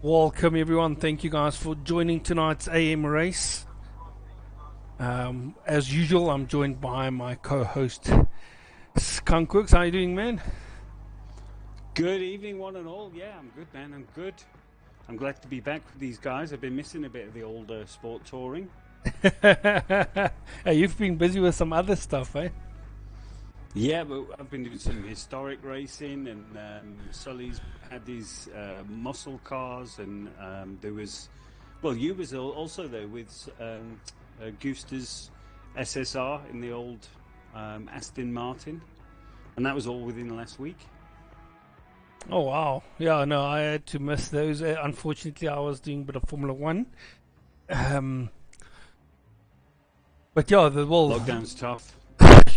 Welcome everyone, thank you guys for joining tonight's AM race. As usual, I'm joined by my co-host Skunkworks. How you doing, man? Good evening, one and all. Yeah, I'm good, man. I'm good. I'm glad to be back with these guys. I've been missing a bit of the old sport touring. Hey, you've been busy with some other stuff, eh? Yeah, but I've been doing some historic racing, and Sully's had these muscle cars, and there was, well, you was also there with Gusta's SSR in the old Aston Martin, and that was all within the last week. Oh wow, yeah, no, I had to miss those. Unfortunately, I was doing a bit of Formula One. But yeah, the Lockdown's tough.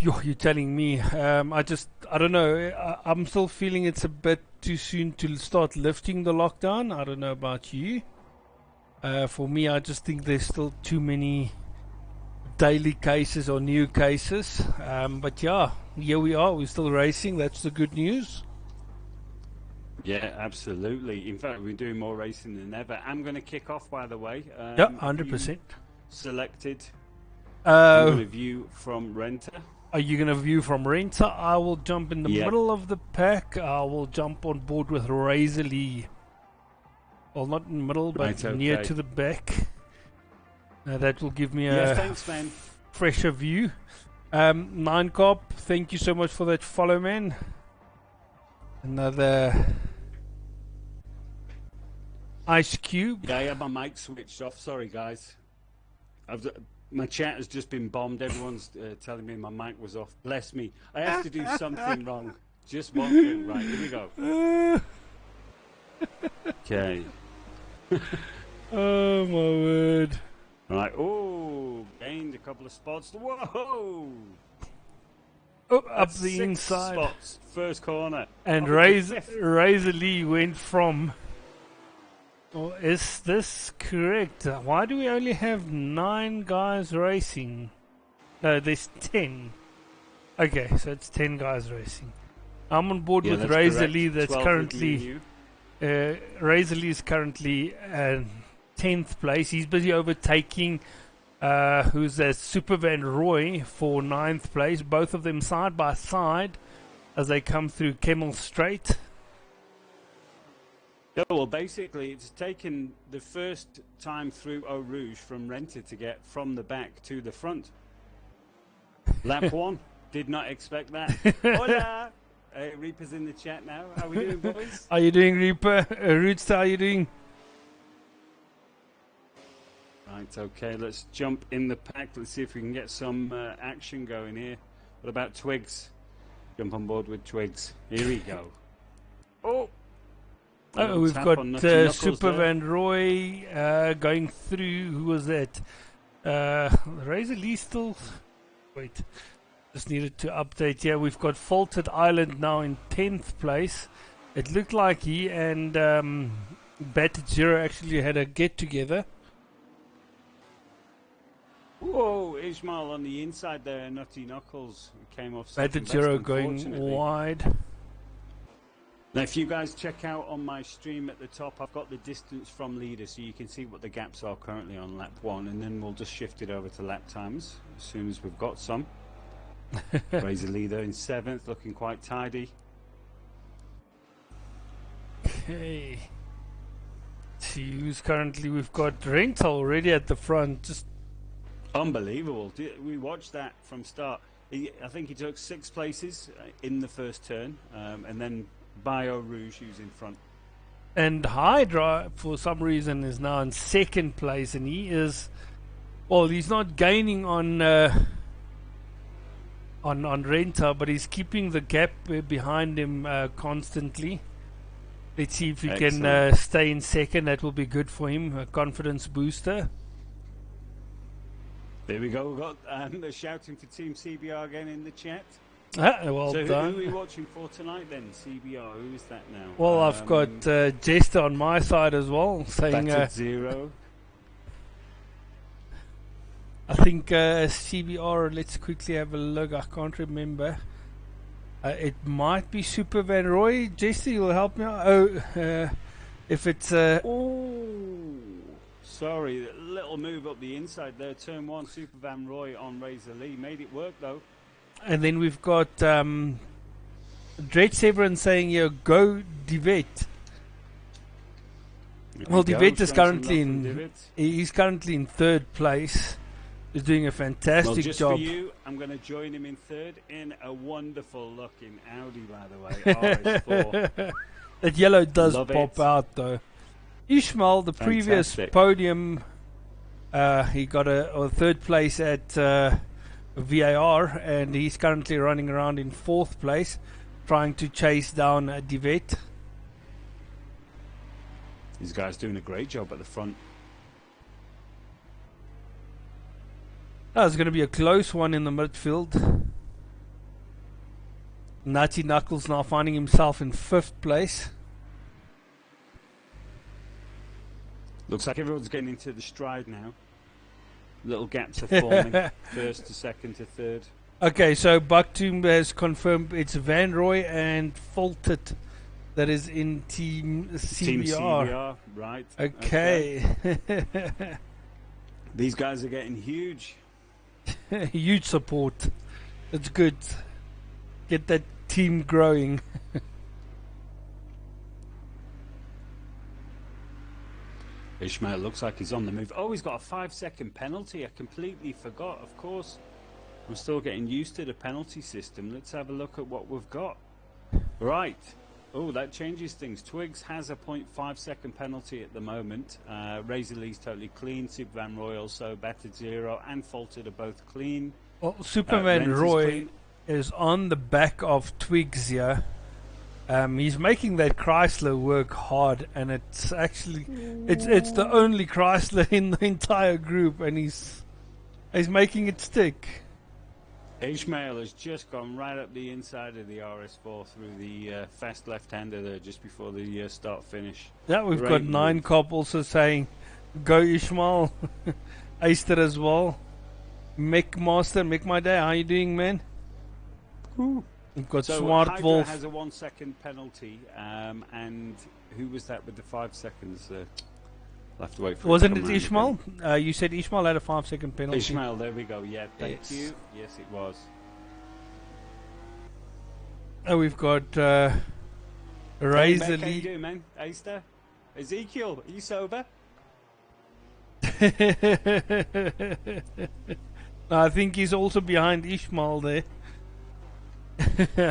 You're telling me. I don't know. I'm still feeling it's a bit too soon to start lifting the lockdown. I don't know about you. For me, I just think there's still too many daily cases or new cases. But yeah, here we are. We're still racing. That's the good news. Yeah, absolutely. In fact, we're doing more racing than ever. I'm going to kick off, by the way. Yeah, 100%. Selected. I'm going to view from Renter. Are you going to view from Renter? I will jump in the middle of the pack. I will jump on board with Razor Lee. Well, not in the middle, but near to the back. That will give me a thanks, man. Fresher view. 9 Cop, thank you so much for that follow, man. Another Ice Cube. Yeah, I have my mic switched off. Sorry, guys. My chat has just been bombed. Everyone's telling me my mic was off. Bless me. I have to do something wrong. Just one thing. Right, here we go. Okay. Oh, my word. Right. Oh, gained a couple of spots. Whoa! Oh, up the inside. Spots. First corner. And Razor Lee went from... Oh, is this correct? Why do we only have 9 guys racing? No, there's 10. Okay, so it's 10 guys racing. I'm on board with Razor Lee. That's currently Razor Lee is currently 10th place. He's busy overtaking who's that, Super Van Roy for 9th place. Both of them side by side as they come through Kemmel Straight. Yeah, well, basically, it's taken the first time through Eau Rouge from Renter to get from the back to the front. Lap 1. Did not expect that. Hola! Reaper's in the chat now. How are we doing, boys? How are you doing, Reaper? Rootster, how are you doing? Right, okay, let's jump in the pack. Let's see if we can get some action going here. What about Twigs? Jump on board with Twigs. Here we go. Oh! Oh, we've got Super Van Roy going through. Who was that? Razor Lee still... Wait. Just needed to update. Yeah, we've got Faulted Island now in 10th place. It looked like he and Battered Zero actually had a get-together. Whoa, Ishmael on the inside there. Nutty Knuckles came off. Battered Zero going wide. Now, if you guys check out on my stream at the top, I've got the distance from leader, so you can see what the gaps are currently on lap 1, and then we'll just shift it over to lap times as soon as we've got some. Razor leader in 7th, looking quite tidy. Okay. See who's currently, we've got Rental already at the front. Just unbelievable. We watched that from start. I think he took 6 places in the first turn, and then Bio Rouge, who's in front. And Hydra, for some reason, is now in 2nd place, and he is... Well, he's not gaining on Renta, but he's keeping the gap behind him constantly. Let's see if he can stay in 2nd. That will be good for him, a confidence booster. There we go. We've got they're shouting for Team CBR again in the chat. Well so done. Who are we watching for tonight then? CBR, who is that now? Well, I've got Jester on my side as well, saying... Zero. I think CBR, let's quickly have a look. I can't remember. It might be Super Van Roy. Jesse, you'll help me out. Oh, if it's Oh, sorry, a little move up the inside there. Turn 1, Super Van Roy on Razor Lee. Made it work, though. and then we've got Dredge Severin saying here, go Divet. Well, Divet is currently he's currently in third place. He's doing a fantastic just job. For you, I'm going to join him in third in a wonderful looking Audi, by the way, RS4. That yellow does Love pop it. out though. Ishmael, the previous Fantastic. podium, he got a third place at VAR, and he's currently running around in fourth place, trying to chase down Divet. These guys doing a great job at the front. Oh, it's going to be a close one in the midfield. Nutty Knuckles now finding himself in fifth place. Looks like everyone's getting into the stride now. Little gaps are forming. First to second to third. Okay, so Baktoum has confirmed it's Van Roy and Faulted that is in Team CBR. Team CBR, right. Okay. These guys are getting huge. Huge support. It's good. Get that team growing. Ishmael looks like he's on the move. Oh, he's got a 5-second penalty. I completely forgot, of course. I'm still getting used to the penalty system. Let's have a look at what we've got. Right. Oh, that changes things. Twigs has a 0.5-second penalty at the moment. Razor Lee's totally clean. Super Van Roy also battered 0 and Faulted are both clean. Well, Superman Renz Roy is on the back of Twigs here. He's making that Chrysler work hard, and it's actually it's the only Chrysler in the entire group, and he's making it stick. Ishmael has just gone right up the inside of the RS4 through the fast left-hander there just before the start-finish. Yeah, we've Great got move. 9 Cop also saying, go Ishmael. Aister as well. Mick Master, Mick My Day, how you doing, man? Ooh. We've got So Smart Hydra Wolf. has a 1-second penalty, and who was that with the 5 seconds? I'll have to wait for Wasn't to come it round Ishmael? again. You said Ishmael had a 5-second penalty. Ishmael, there we go. Yeah, thank Yes. you. Yes, it was. Oh, we've got Hey, Razor Beck, how you Lee. doing, man? Aister? Ezekiel, are you sober? No, I think he's also behind Ishmael there.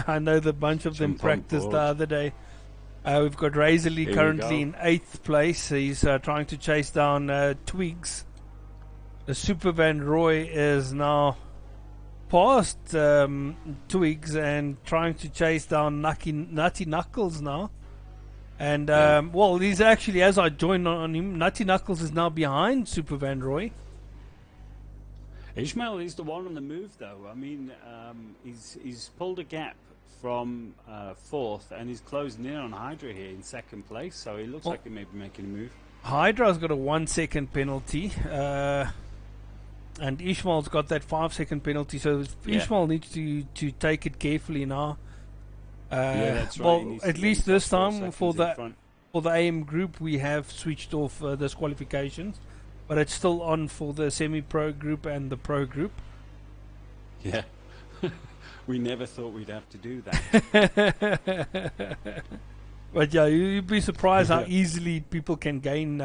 I know the bunch of them Jump on practiced the board. other day. We've got Razor Lee Here we currently go. in 8th place. He's trying to chase down Twigs. The Super Van Roy is now past Twigs and trying to chase down Nutty Knuckles now. And, well, he's actually, as I joined on him, Nutty Knuckles is now behind Super Van Roy. Ishmael is the one on the move, though. I mean, he's pulled a gap from 4th and he's closing in on Hydra here in 2nd place, so he looks like he may be making a move. Hydra's got a 1-second penalty, and Ishmael's got that 5-second penalty, so Ishmael needs to take it carefully now. Yeah, that's right. He Well, needs at to least get this 4 time seconds for in front. the AM group we have switched off disqualifications, but it's still on for the semi-pro group and the pro group. Yeah. We never thought we'd have to do that. But yeah, you'd be surprised how easily people can gain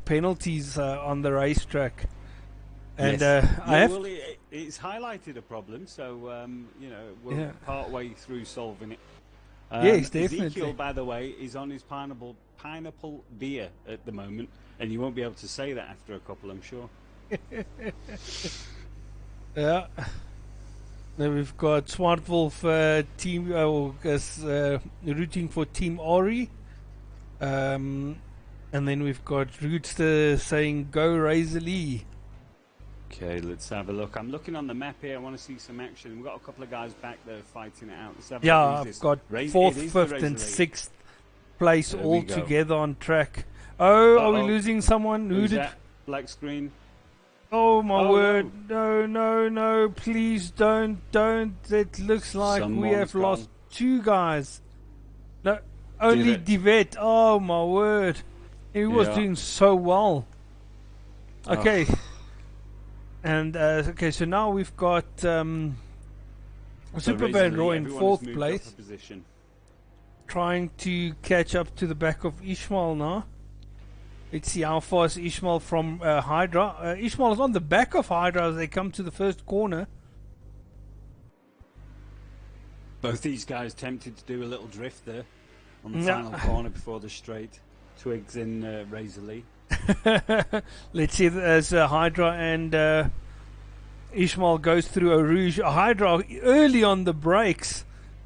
penalties on the racetrack. And it's highlighted a problem, so we're part way through solving it. Yes, definitely. Ezekiel, by the way, is on his pineapple beer at the moment, and you won't be able to say that after a couple, I'm sure. Yeah. Then we've got Smart Wolf team rooting for Team Ori. And then we've got Rootster saying go Razor Lee. Okay, let's have a look. I'm looking on the map here. I want to see some action. We've got a couple of guys back there fighting it out. Let's have a Yeah, look. Who's I've this? got Razor- 4th, it is the 5th Razor and League. 6th place There all we go. together on track. Oh, are we Uh-oh. losing someone? Who Who's did? that? Black screen. Oh my Oh, word! No! Please don't! It looks like we Someone's have lost gone. 2 guys. No. Only Divet. Oh my word. He was doing so well. Okay. Oh. And okay, so now we've got Superbad Raw in 4th place, trying to catch up to the back of Ishmael now. Let's see how far is Ishmael from Hydra. Ishmael is on the back of Hydra as they come to the first corner. Both these guys tempted to do a little drift there on the final corner before the straight. Twigs in Razor Lee. Let's see as Hydra and Ishmael goes through a Rouge. Hydra early on the brakes,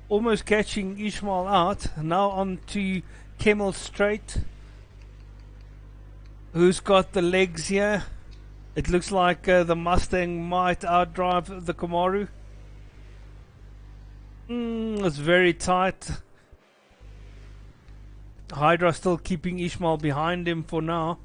almost catching Ishmael out. Now on to Camel Straight. Who's got the legs here? It looks like the Mustang might outdrive the Kamaru. It's very tight. Hydra still keeping Ishmael behind him for now.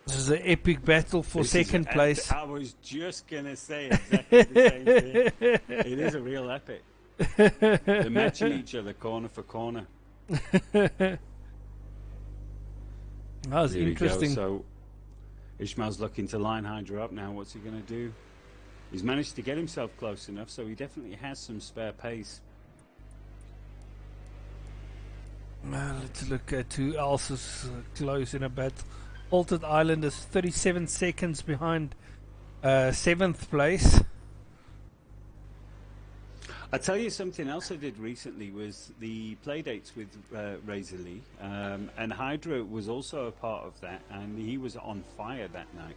This is an epic battle for second place. I was just going to say exactly the same thing. It is a real epic. They're matching each other corner for corner. That was interesting. So Ishmael's looking to line Hydra up now. What's he going to do? He's managed to get himself close enough, so he definitely has some spare pace. Let's look at who else is close in a bit. Altered Island is 37 seconds behind 7th place. I'll tell you something else I did recently was the playdates with Razor Lee, and Hydra was also a part of that, and he was on fire that night.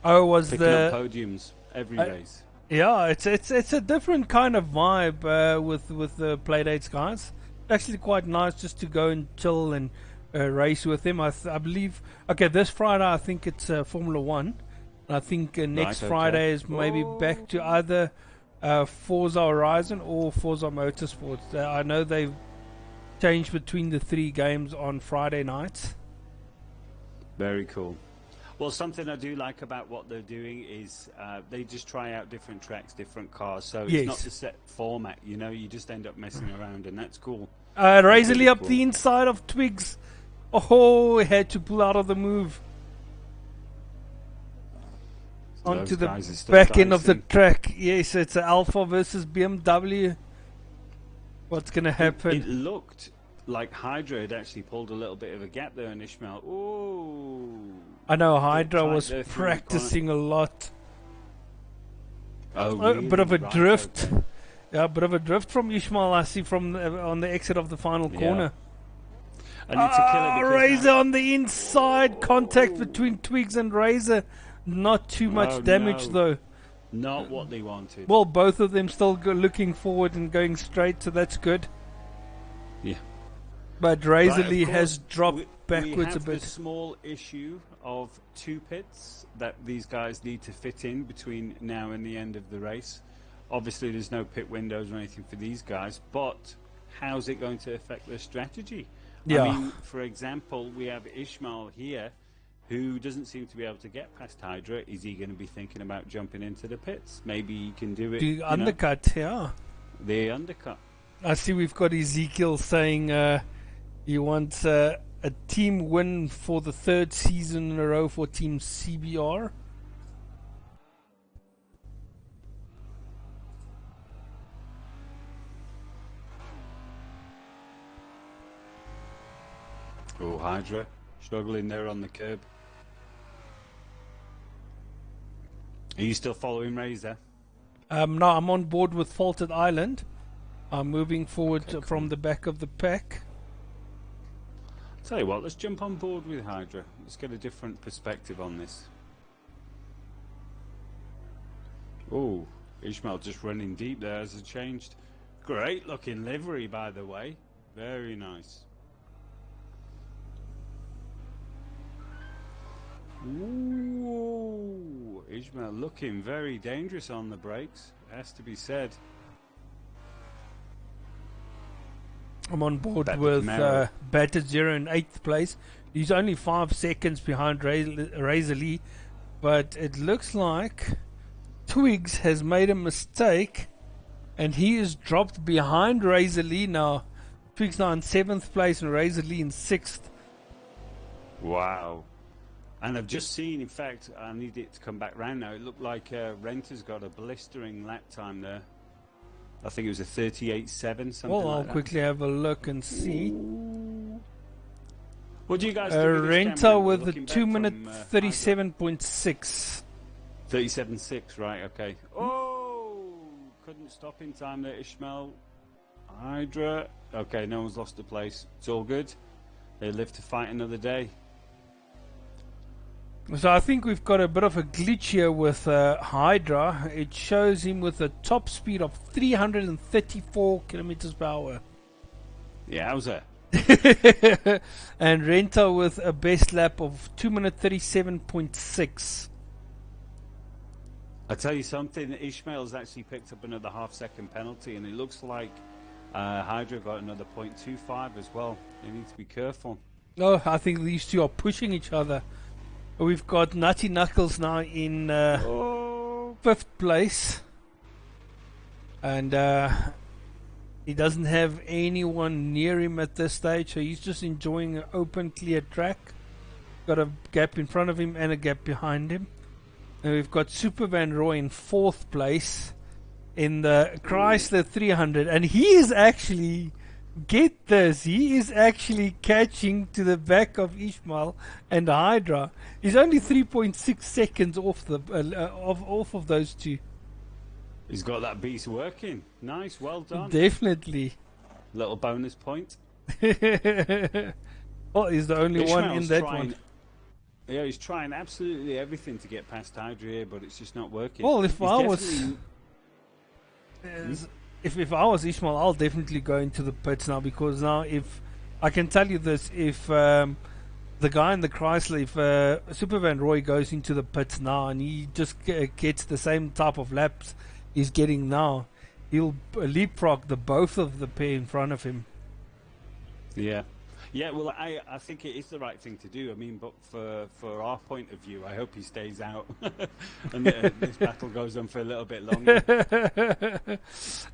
Oh, was picking up podiums every race. Yeah, it's a different kind of vibe with the playdates guys. Actually, quite nice just to go and chill and race with him. I believe. Okay, this Friday I think it's Formula 1. I think next Friday is maybe back to either Forza Horizon or Forza Motorsports. I know they've changed between the 3 games on Friday nights. Very cool. Well, something I do like about what they're doing is they just try out different tracks, different cars. So it's not the set format, you know. You just end up messing around, and that's cool. Razor Lee up the inside of Twigs. Oh, he had to pull out of the move. Onto the back end of the track. Yes, it's an Alpha versus BMW. What's going to happen? It looked like Hydra had actually pulled a little bit of a gap there in Ishmael. Ooh. I know Hydra was practicing a lot. Oh, really? A bit of a drift. Okay. Yeah, a bit of a drift from Ishmael, I see, from on the exit of the final corner. And it's a killer Razor on the inside. Contact between Twigs and Razor. Not too much damage, though. Not what they wanted. Well, both of them still looking forward and going straight, so that's good. Yeah. But Razor Lee has dropped backwards a bit. We have the small issue of 2 pits that these guys need to fit in between now and the end of the race. Obviously, there's no pit windows or anything for these guys, but how's it going to affect their strategy? Yeah. I mean, for example, we have Ishmael here, who doesn't seem to be able to get past Hydra. Is he going to be thinking about jumping into the pits? Maybe he can do it. The undercut, yeah. The undercut. I see we've got Ezekiel saying he wants a team win for the 3rd season in a row for Team CBR. Oh, Hydra struggling there on the curb. Are you still following Razor? No, I'm on board with Faulted Island. I'm moving forward from the back of the pack. Tell you what, let's jump on board with Hydra. Let's get a different perspective on this. Oh, Ishmael just running deep there as it changed. Great looking livery, by the way. Very nice. Ooh, Ishmael looking very dangerous on the brakes, has to be said. I'm on board with Battered Zero in 8th place. He's only 5 seconds behind Razor Lee, but it looks like Twigs has made a mistake And he is dropped behind Razor Lee now. Twig's now in 7th place and Razor Lee in 6th. Wow. And I've just seen, in fact, I need it to come back round now. It looked like Renter's got a blistering lap time there. I think it was a 38.7, something Well, like I'll that. quickly have a look and see. What do you guys think of this Renter camera? with the Looking back 2 minute from, 37.6. 37.6, right, okay. Oh! Couldn't stop in time there, Ishmael. Hydra. Okay, no one's lost a place. It's all good. They live to fight another day. So I think we've got a bit of a glitch here with Hydra. It shows him with a top speed of 334 kilometers per hour. Yeah, how's that? And Renta with a best lap of 2 minute 37.6. I tell you something, Ishmael's actually picked up another half-second penalty, and it looks like Hydra got another 0.25 as well. They need to be careful. Oh, I think these two are pushing each other. We've got Nutty Knuckles now in 5th place. And he doesn't have anyone near him at this stage, so he's just enjoying an open, clear track. Got a gap in front of him and a gap behind him. And we've got Super Van Roy in 4th place in the Chrysler 300, and he is actually, get this, he is actually catching to the back of Ishmael and Hydra. He's only 3.6 seconds off the off of those two. He's got that beast working. Nice, well done. Definitely. Little bonus point. Well, he's the only one in that one. Yeah, he's trying absolutely everything to get past Hydra here, but it's just not working. Well, if He's I was definitely- if I was Ishmael, I'll definitely go into the pits now, because now if I can tell you this, if the guy in the Chrysler, if Super Van Roy goes into the pits now and he just gets the same type of laps he's getting now, he'll leapfrog the both of the pair in front of him. Yeah. Yeah, well, I think it is the right thing to do. I mean, but for our point of view, I hope he stays out and this battle goes on for a little bit longer.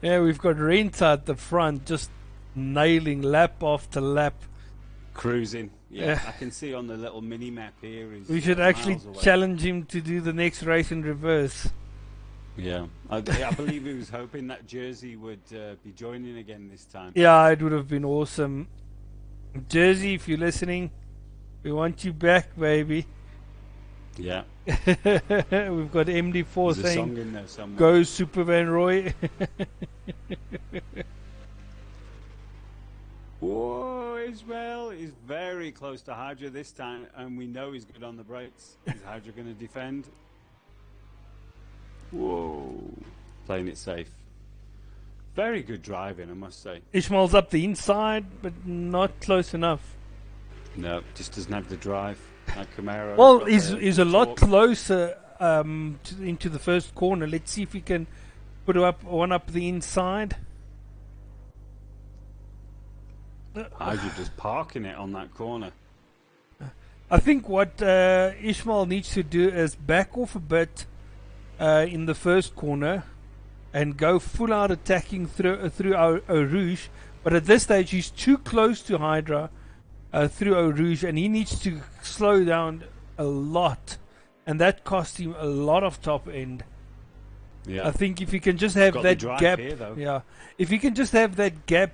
Yeah, we've got Renta at the front, just nailing lap after lap. Cruising. Yeah, I can see on the little mini map here. We should actually challenge him to do the next race in reverse. Yeah, I believe he was hoping that Jersey would be joining again this time. Yeah, it would have been awesome. Jersey, if you're listening, we want you back, baby. Yeah. We've got MD4 There's a saying, song in there somewhere. "Go Super Van Roy." Whoa, Israel is very close to Hydra this time, and we know he's good on the brakes. Is Hydra going to defend? Whoa, playing it safe. Very good driving, I must say. Ishmael's up the inside, but not close enough. No, just doesn't have the drive like Camaro. Well, he's a lot closer into the first corner. Let's see if we can put one up the inside. Hydra just parking it on that corner. I think what Ishmael needs to do is back off a bit in the first corner and go full out attacking through Eau Rouge. But at this stage, he's too close to Hydra through Eau Rouge, and he needs to slow down a lot, and that cost him a lot of top end. Yeah. I think if he can just have that gap, here, if he can just have that gap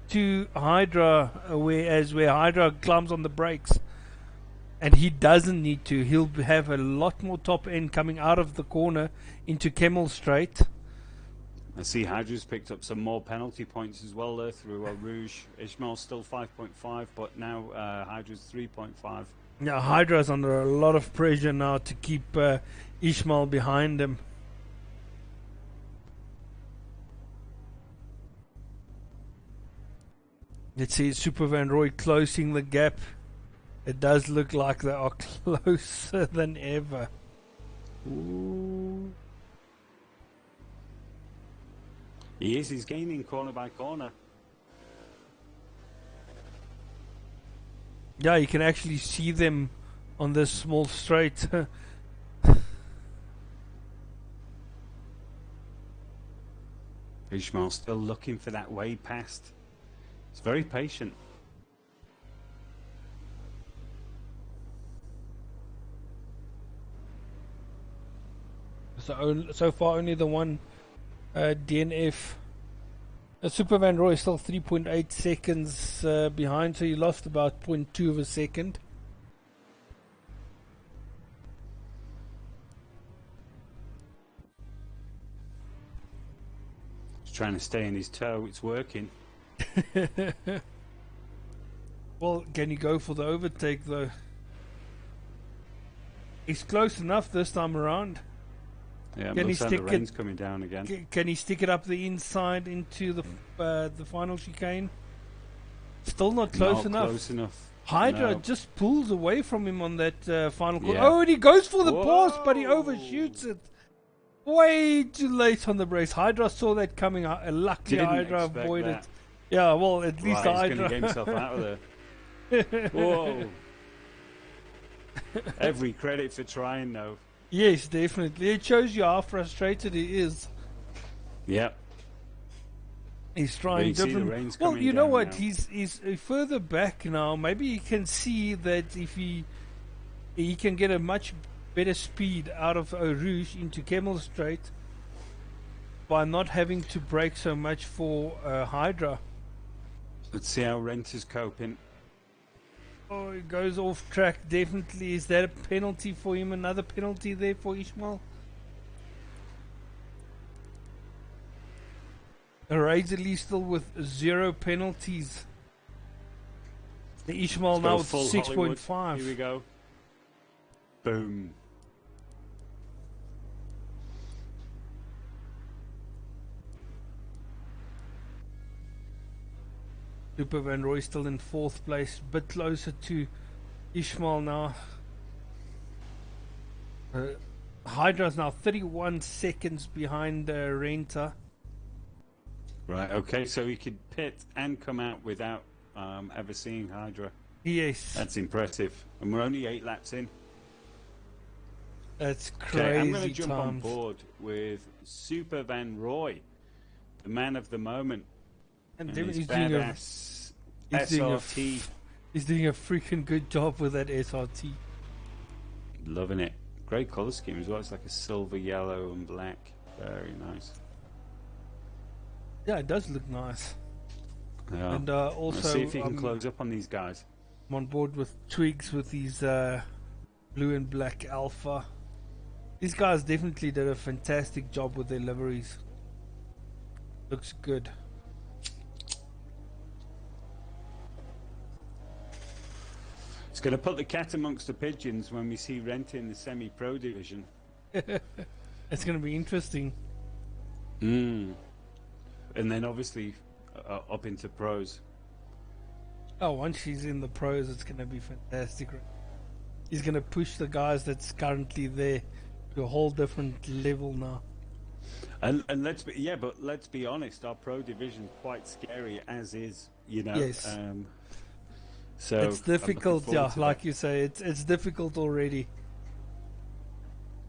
to Hydra, where Hydra climbs on the brakes, and he doesn't need to, he'll have a lot more top end coming out of the corner into Camel Straight. I see Hydra's picked up some more penalty points as well there through Rouge. Ishmael's still 5.5, but now Hydra's 3.5. Yeah, Hydra's under a lot of pressure now to keep Ishmael behind him. Let's see Super Van Roy closing the gap. It does look like they are closer than ever. Ooh. He's gaining corner by corner. Yeah, you can actually see them on this small straight. Ishmael's still looking for that way past. He's very patient. So far, only the one DNF. Super Van Roy is still 3.8 seconds behind, so he lost about 0.2 of a second. He's trying to stay in his toe. It's working. Well, can he go for the overtake though? He's close enough this time around. Yeah, Can he the stick rain's it? coming down again. Can he stick it up the inside into the final chicane? Still not close Not enough. close enough. Hydra No. just pulls away from him on that final corner. Yeah. Oh, and he goes for the Whoa. pass, but he overshoots it. Way too late on the brace. Hydra saw that coming. Luckily, Didn't Hydra expect avoided. that. Yeah, well, at least Right, he's going Hydra. to get himself out of there. Whoa. Every credit for trying, though. Yes, definitely. It shows you how frustrated he is. Yep. He's But trying you see the different. rain's Well, coming you know down what? now. He's further back now. Maybe he can see that if he can get a much better speed out of Eau Rouge into Camel Strait by not having to brake so much for Hydra. Let's see how Rent is coping. Oh, he goes off track. Definitely. Is that a penalty for him? Another penalty there for Ishmael? Razorly still with 0 penalties. The Ishmael now with Full Hollywood. 6.5. Here we go. Boom. Super Van Roy still in 4th place, bit closer to Ishmael now. Hydra's now 31 seconds behind Renta. Right, okay, so he could pit and come out without ever seeing Hydra. Yes, That's impressive. And we're only 8 laps in. that's Okay, crazy I'm going to jump on times. board with Super Van Roy, the man of the moment. And And then his he's doing a, badass he's doing a SRT. he's doing a freaking good job with that SRT. Loving it. Great colour scheme as well. It's like a silver, yellow, and black. Very nice. Yeah, it does look nice. Yeah. And Let's also, see if he can close up on these guys. I'm on board with Twigs with his blue and black Alpha. These guys definitely did a fantastic job with their liveries. Looks good. It's going to put the cat amongst the pigeons when we see Rent in the semi-pro division. It's going to be interesting. And then obviously up into pros. Oh, once she's in the pros, it's going to be fantastic. He's going to push the guys that's currently there to a whole different level now. And let's be honest, our pro division's quite scary as is, you know. Yes. So It's difficult, I'm looking yeah, forward to like that. you say, it's difficult already.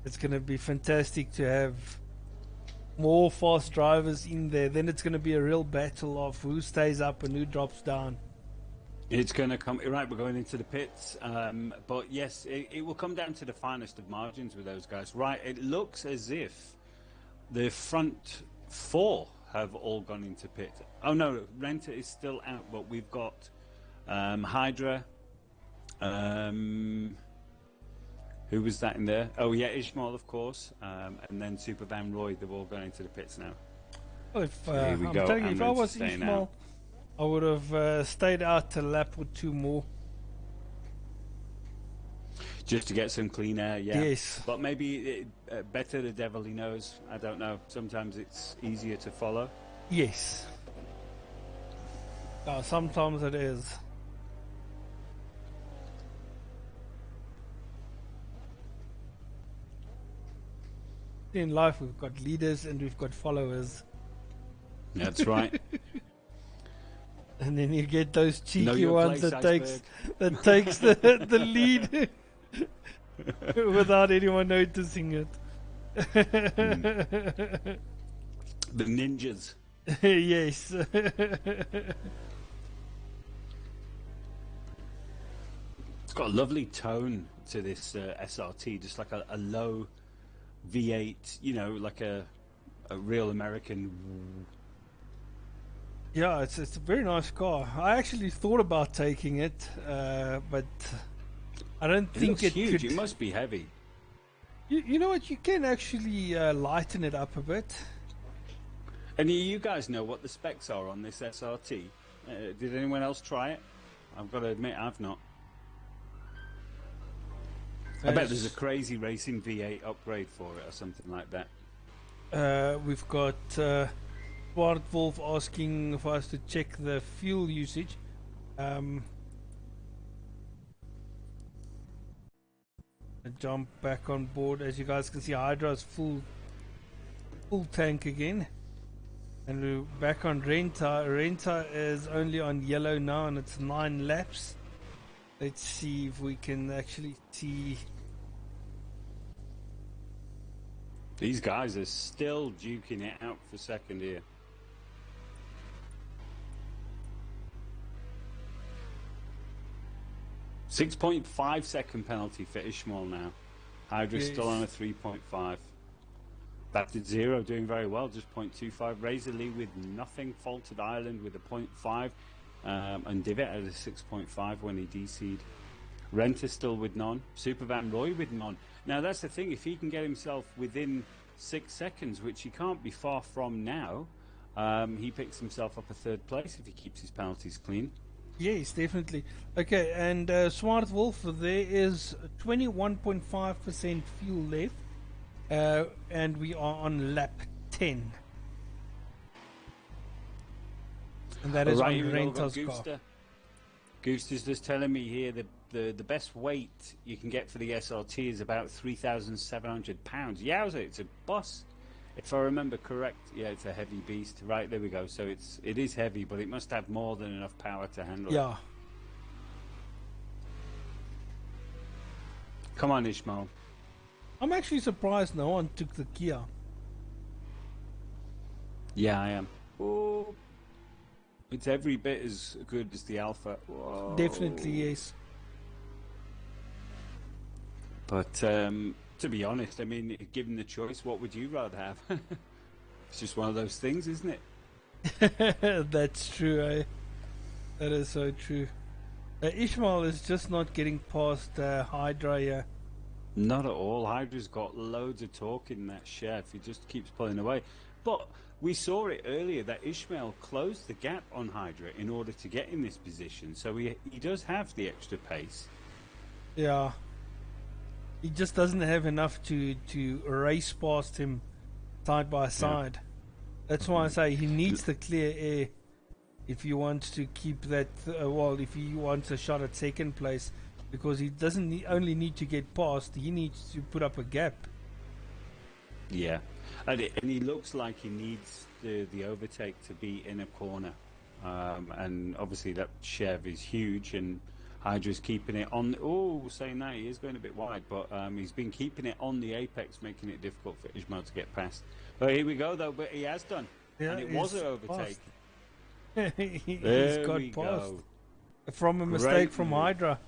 It's going to be fantastic to have more fast drivers in there. Then it's going to be a real battle of who stays up and who drops down. It's going to come right. We're going into the pits, but yes, it will come down to the finest of margins with those guys. Right, it looks as if the front 4 have all gone into pit. Oh no, Renta is still out, but we've got Hydra. Who was that in there? Oh yeah, Ishmael, of course, and then Super Van Roy. They've all gone into the pits now. Well, if, Here we I'm go, telling you, if I Amund's was staying Ishmael, out. I would have stayed out a lap or 2 more. Just to get some clean air, yeah. Yes. But maybe better the devil he knows. I don't know. Sometimes it's easier to follow. Yes. Sometimes it is. In life, we've got leaders and we've got followers. That's right. And then you get those Know cheeky your ones place, that takes iceberg. the lead without anyone noticing it. The ninjas. Yes. It's got a lovely tone to this SRT, just like a low V8, you know, like a real American. Yeah, it's a very nice car. I actually thought about taking it, but I don't It think looks it huge. could. It must be heavy. You know what? You can actually lighten it up a bit. And you guys know what the specs are on this SRT? Did anyone else try it? I've got to admit, I've not. I bet there's a crazy racing V8 upgrade for it or something like that. We've got Swart Wolf asking for us to check the fuel usage. I jump back on board. As you guys can see, Hydra's full tank again. And we're back on Renta. Renta is only on yellow now and it's 9 laps. Let's see if we can actually see. These guys are still duking it out for second here. 6.5-second penalty for Ishmael now. Hydra's still on a 3.5. Back to zero, doing very well, just 0.25. Razor Lee with nothing. Faltered Island with a 0.5. And Divot at a 6.5 when he DC'd. Renter still with none. Super Van Roy with none. Now that's the thing, if he can get himself within 6 seconds, which he can't be far from now, he picks himself up a third place if he keeps his penalties clean. Yes, definitely. Okay, and Swart Wolf, there is 21.5% fuel left, and we are on lap 10. And that is right, on Renta's car. Gooster's just telling me here that the best weight you can get for the SRT is about 3,700 pounds. Yowza, it's a bus. If I remember correct, yeah, it's a heavy beast. Right, there we go. So it is heavy, but it must have more than enough power to handle it. Yeah. Come on, Ishmael. I'm actually surprised no one took the Kia. Yeah, I am. Oh, it's every bit as good as the Alpha. Whoa. Definitely, yes. But to be honest, I mean, given the choice, what would you rather have? It's just one of those things, isn't it? That's true, eh? That is so true. Ishmael is just not getting past Hydra here. Not at all. Hydra's got loads of torque in that chef. He just keeps pulling away. But we saw it earlier that Ishmael closed the gap on Hydra in order to get in this position. So he does have the extra pace. Yeah. He just doesn't have enough to race past him side by side. Yeah. That's why I say he needs the clear air if you want to keep that, if he wants a shot at second place, because he doesn't only need to get past, he needs to put up a gap. Yeah, and he looks like he needs the overtake to be in a corner, and obviously that Chev is huge, and Hydra's keeping it on. Oh, saying that he is going a bit wide, but he's been keeping it on the apex, making it difficult for Ishmael to get past. But here we go, though. But he has done, yeah, and it was an overtake. He's got past from a mistake from Hydra.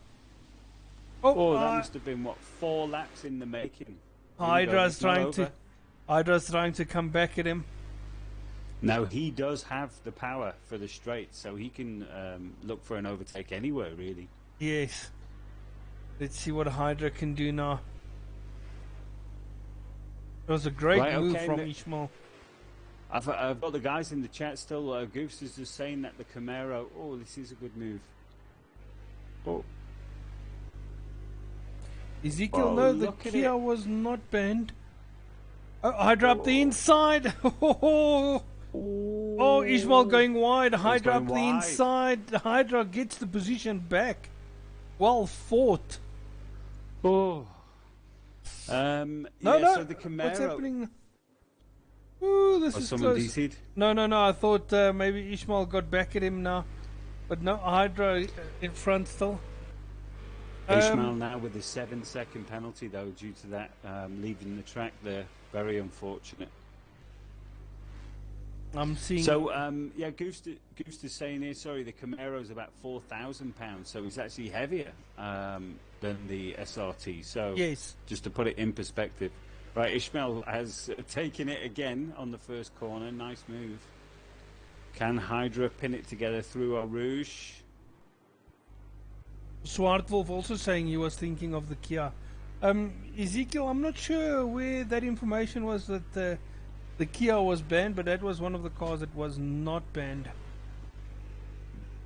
Oh, that must have been what, 4 laps in the making. Hydra's trying to come back at him. Now he does have the power for the straight, so he can look for an overtake anywhere, really. Yes. Let's see what Hydra can do now. It was a great move from Ishmael. I've got the guys in the chat still. Goose is just saying that the Camaro. Oh, this is a good move. Oh. Ezekiel, no, the Kia was not banned. Oh, Hydra up the inside. Oh, Ishmael going wide. Hydra up the inside. Hydra gets the position back. Well fought. Oh. No. So the Camaro. What's happening? Ooh, this is someone close. DC'd? No. I thought maybe Ishmael got back at him now. But no, Hydra in front still. Ishmael now with a 7-second penalty, though, due to that leaving the track there. Very unfortunate. I'm seeing. So, yeah, Goost is saying here, sorry, the Camaro is about £4,000, so it's actually heavier than the SRT. So, Yes. just to put it in perspective. Right, Ishmael has taken it again on the first corner. Nice move. Can Hydra pin it together through Eau Rouge? Swartwolf also saying he was thinking of the Kia. Ezekiel, I'm not sure where that information was that the Kia was banned, but that was one of the cars that was not banned.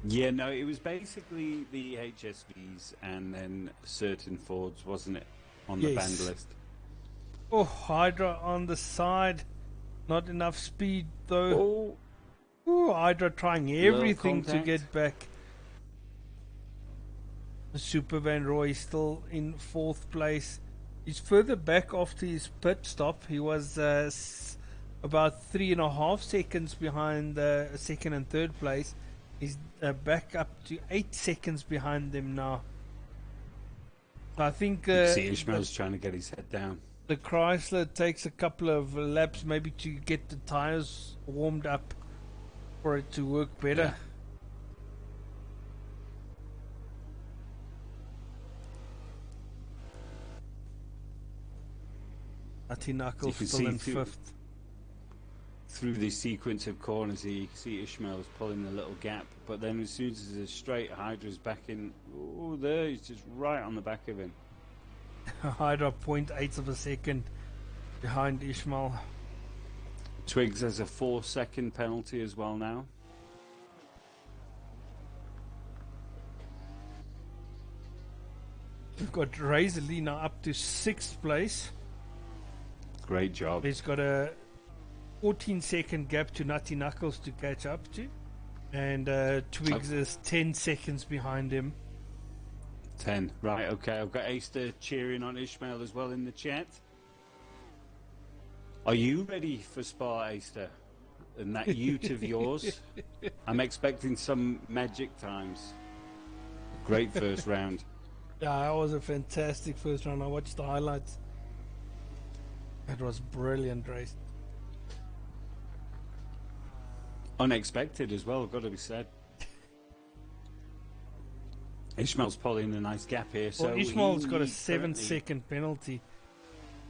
Yeah, no, it was basically the HSVs and then certain Fords, wasn't it, on the banned list? Oh, Hydra on the side. Not enough speed, though. Oh. Ooh, Hydra trying everything to get back. Super Van Roy still in 4th place. He's further back after his pit stop. He was about 3.5 seconds behind second and third place. He's back up to 8 seconds behind them now. I think you can see Ishmael's trying to get his head down. The Chrysler takes a couple of laps maybe to get the tires warmed up for it to work better. Yeah. Nutty Knuckles still in 5th. Through this sequence of corners here, you can see Ishmael's pulling a little gap, but then as soon as there's a straight, Hydra's back in. Oh, there, he's just right on the back of him. Hydra 0.8 of a second behind Ishmael. Twigs has a 4-second penalty as well now. We've got Razor Lee now up to 6th place. Great job. He's got a 14-second gap to Nutty Knuckles to catch up to. And Twigs is 10 seconds behind him. 10. Right, okay. I've got Aster cheering on Ishmael as well in the chat. Are you ready for Spa, Aster? And that ute of yours? I'm expecting some magic times. Great first round. Yeah, that was a fantastic first round. I watched the highlights. It was brilliant race. Unexpected as well, got to be said. Ishmael's pulling a nice gap here. So Ishmael's got a 7-second penalty.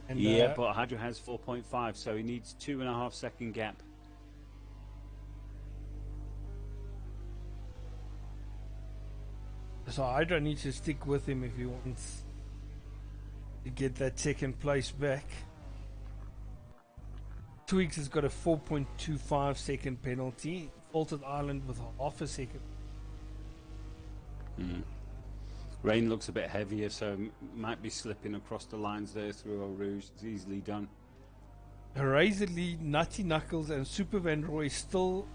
And, yeah, but Hydra has 4.5, so he needs 2.5-second gap. So Hydra needs to stick with him if he wants to get that second place back. Twigs has got a 4.25 second penalty. Faulted Island with half a second. Rain looks a bit heavier, so might be slipping across the lines there through Eau Rouge. It's easily done. Razor Lee, Nutty Knuckles and Super Van Roy still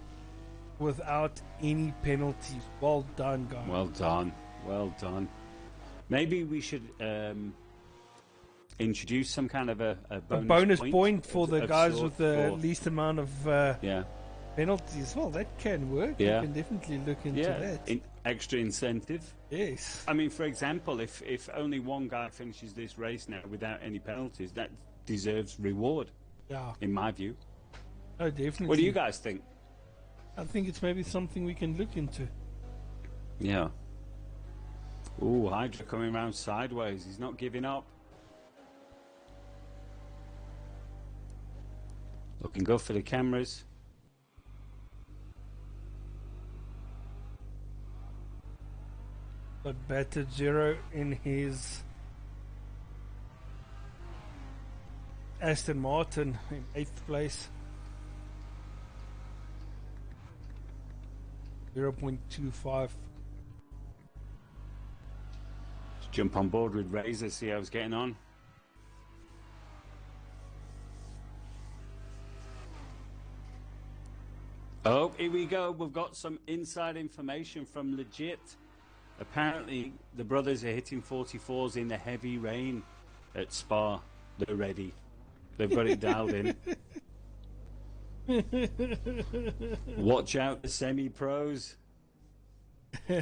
without any penalties. Well done, guys. Well done. Well done. Maybe we should introduce some kind of a bonus point for the guys with the least amount of penalties. Well, that can work. Yeah. You can definitely look into that. Extra incentive. Yes. I mean, for example, if only one guy finishes this race now without any penalties, that deserves reward. Yeah. In my view. Oh, definitely. What do you guys think? I think it's maybe something we can look into. Yeah. Ooh, Hydra coming around sideways. He's not giving up. Looking good for the cameras. But batted 0 in his Aston Martin in 8th place. 0.25. Let's jump on board with Razor, see how he's getting on. Oh, here we go. We've got some inside information from Legit. Apparently, the brothers are hitting 44s in the heavy rain at Spa. They're ready. They've got it dialed in. Watch out, the semi-pros. Yeah,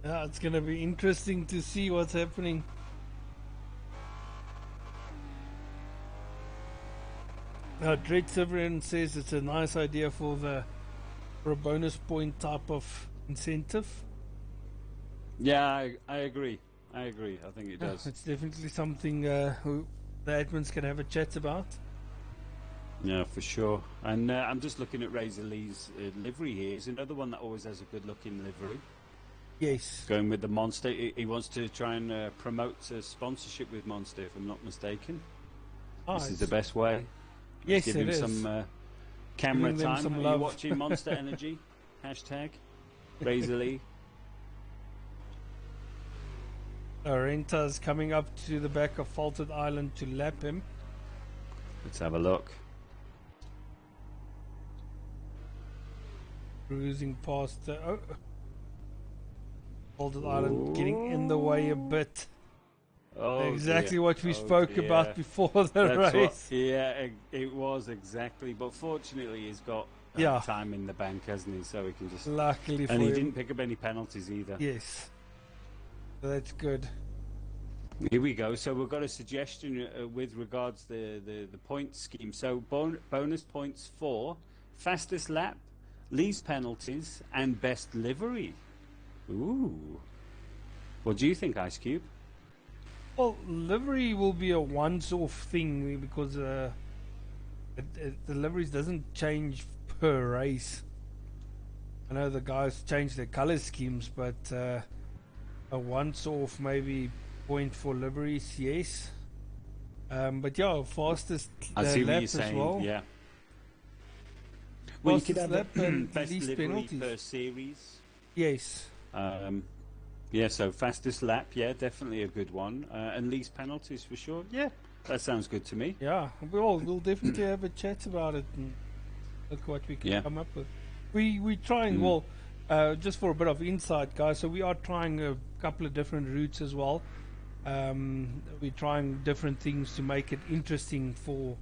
it's going to be interesting to see what's happening. Dread Severin says it's a nice idea for a bonus point type of incentive. Yeah, I agree. I agree. I think it does. It's definitely something who the admins can have a chat about. Yeah, for sure. And I'm just looking at Razor Lee's livery here. He's another one that always has a good-looking livery. Yes. Going with the Monster. He wants to try and promote sponsorship with Monster, if I'm not mistaken. This is the best way. Yes, Give it him is. some camera time. Some Are love. you watching Monster Energy? Hashtag Razor Lee. Renta's coming up to the back of Faulted Island to lap him. Let's have a look. Cruising past the Faulted Island, getting in the way a bit. Oh, exactly dear. what we spoke about before the That's race. It was exactly. But fortunately, he's got time in the bank, hasn't he? So he can just. Luckily for him. And he him. didn't pick up any penalties either. Yes. That's good. Here we go. So we've got a suggestion with regards to the point scheme. So bonus points for fastest lap, least penalties, and best livery. Ooh. What do you think, Ice Cube? Well, livery will be a once-off thing because the liveries doesn't change per race. I know the guys change their color schemes, but a once-off maybe point for liveries, yes. But yeah, fastest I see what lap you're saying. well. Yeah. Well, you could Fastest have lap and best least livery penalties. per series. Yes. Yeah, so fastest lap, yeah, definitely a good one. And least penalties for sure. Yeah, that sounds good to me. Yeah, we'll definitely have a chat about it and look what we can come up with. We're trying, just for a bit of insight, guys, so we are trying a couple of different routes as well. We're trying different things to make it interesting for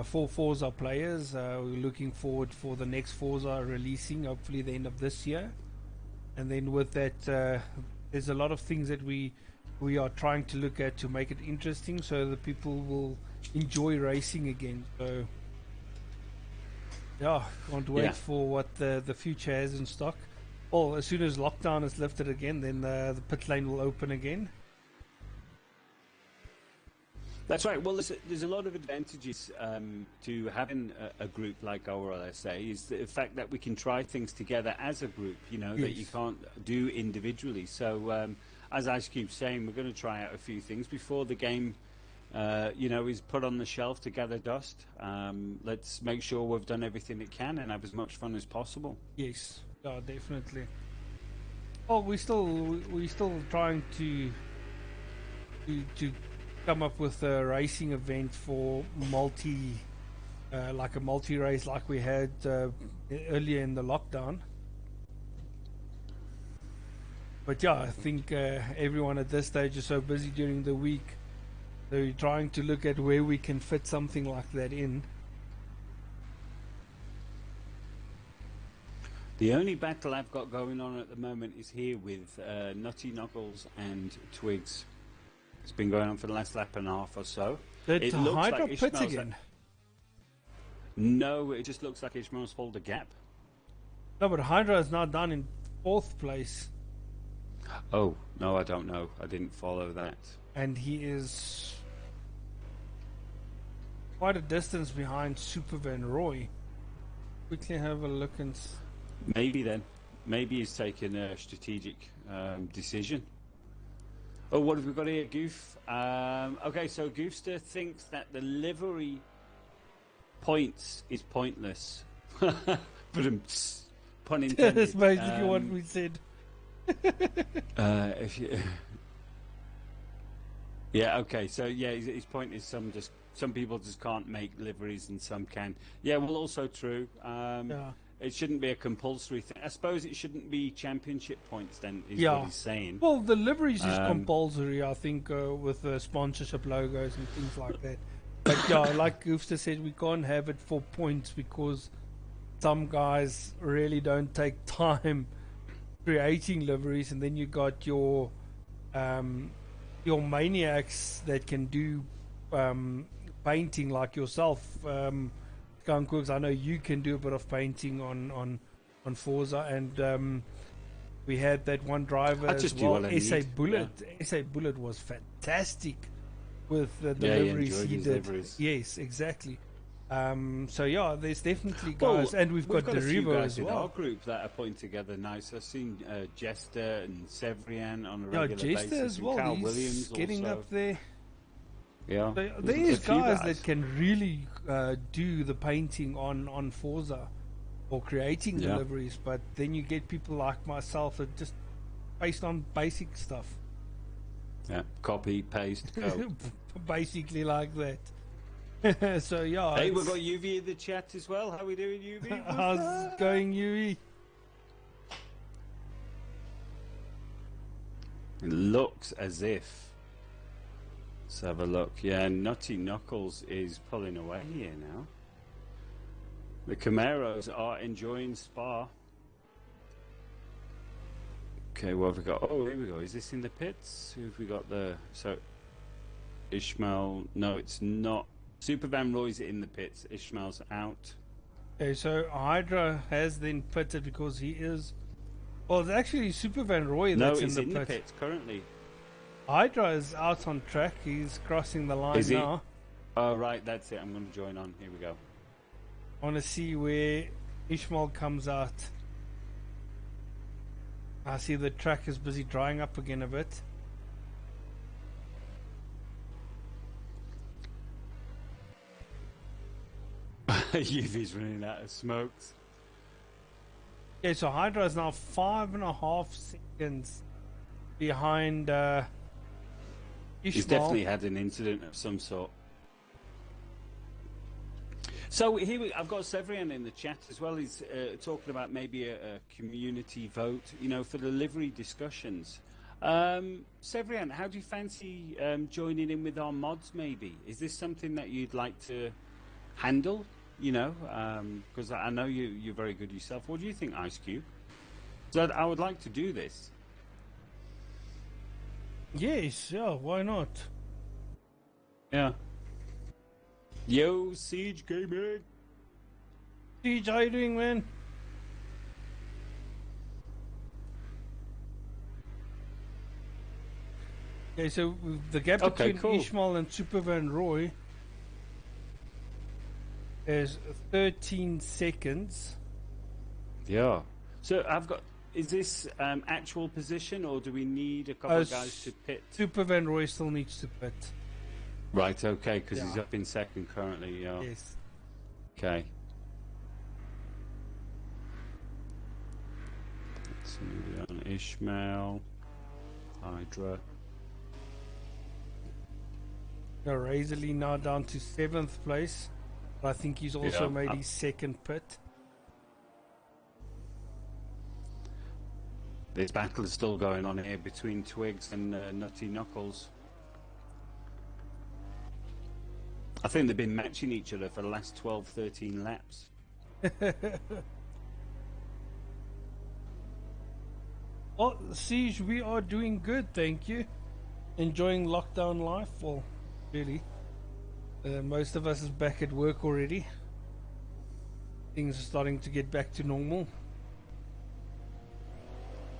Forza players. We're looking forward for the next Forza releasing, hopefully the end of this year. And then with that, there's a lot of things that we are trying to look at to make it interesting so that people will enjoy racing again. So, yeah, can't wait for what the future has in stock. Well, as soon as lockdown is lifted again, then the pit lane will open again. That's right. Well, there's a lot of advantages to having a group like ORLSA. Is the fact that we can try things together as a group, that you can't do individually. So, as Ice Cube's saying, we're going to try out a few things before the game, is put on the shelf to gather dust. Let's make sure we've done everything it can and have as much fun as possible. Yes, definitely. Oh, we're still trying to come up with a racing event for like a multi-race like we had earlier in the lockdown. But yeah, I think everyone at this stage is so busy during the week, they're trying to look at where we can fit something like that in. The only battle I've got going on at the moment is here with Nutty Knuckles and Twigs. It's been going on for the last lap and a half or so. Did Hydra pit again? No, it just looks like Ishmael's pulled a gap. No, but Hydra is now down in 4th place. Oh, no, I don't know. I didn't follow that. And he is quite a distance behind Super Van Roy. Quickly have a look and... Maybe then. Maybe he's taken a strategic decision. Oh, what have we got here, Goof? Okay, so Goofster thinks that the livery points is pointless. Pun intended. That's basically what we said. Yeah, okay, so yeah, his point is some people just can't make liveries and some can. Yeah, well, also true. It shouldn't be a compulsory thing. I suppose it shouldn't be championship points then, is what he's saying. Well, the liveries is compulsory, I think, with the sponsorship logos and things like that. But yeah, like Goofster said, we can't have it for points because some guys really don't take time creating liveries, and then you got your maniacs that can do painting like yourself, Skunkworks. I know you can do a bit of painting on Forza, and we had that one driver as well. SA Bullet. Yeah. SA Bullet was fantastic with the deliveries he did. Yes, exactly. So yeah, there's definitely guys, and we've got a few Derivo guys as in well. our group that are putting together nice. I've seen Jester and Severian on a regular Jester basis, as well. Carl He's Williams getting also up there. Yeah, so there is guys that can really do the painting on Forza or creating deliveries, but then you get people like myself that just based on basic stuff. Yeah, copy, paste, go. Basically like that. So yeah. Hey, we've got UV in the chat as well. How we doing, UV? How's it going, UV? It looks as if. Let's have a look. Yeah, Nutty Knuckles is pulling away here now. The Camaros are enjoying Spa. Okay, what have we got? Oh, here we go. Is this in the pits? Who have we got there? So, Ishmael. No, it's not. Super Van Roy's in the pits. Ishmael's out. Okay, so Hydra has then pitted because he is. Well, it's actually Super Van Roy that's in the pits currently. Hydra is out on track. He's crossing the line now. Oh, right, that's it. I'm going to join on. Here we go. I want to see where Ishmael comes out. I see the track is busy drying up again a bit. UV's running out of smokes. Okay, so Hydra is now 5.5 seconds behind Ishmael. He's definitely had an incident of some sort. So here I've got Severian in the chat as well. He's talking about maybe a community vote, you know, for the livery discussions. Severian, how do you fancy joining in with our mods? Maybe is this something that you'd like to handle? You know, because I know you're very good yourself. What do you think, Ice Cube? So I would like to do this. Yes, yeah, why not? Yeah. Yo, Siege Gaming. Siege, how you doing, man? Okay, so the gap between Ishmael and Super Van Roy is 13 seconds. Yeah. So I've got. Is this actual position, or do we need a couple of guys to pit? Super Van Roy still needs to pit. Right. Okay. Because he's up in second currently. Yeah. Yes. Okay. Let's move on. Ishmael, Hydra. Razorly now down to 7th place. I think he's also made his second pit. This battle is still going on here between Twigs and Nutty Knuckles. I think they've been matching each other for the last 12, 13 laps. Well, Siege, we are doing good, thank you. Enjoying lockdown life? Well, really. Most of us is back at work already. Things are starting to get back to normal.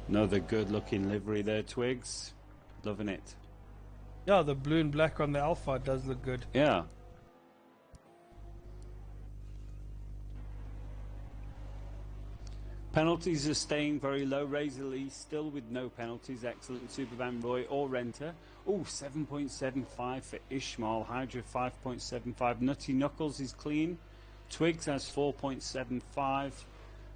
Another good looking livery there, Twigs. Loving it. Yeah, the blue and black on the Alpha does look good. Yeah. Penalties are staying very low. Razor Lee still with no penalties. Excellent. Superman Roy or Renter. Oh, 7.75 for Ishmael. Hydra 5.75. Nutty Knuckles is clean. Twigs has 4.75.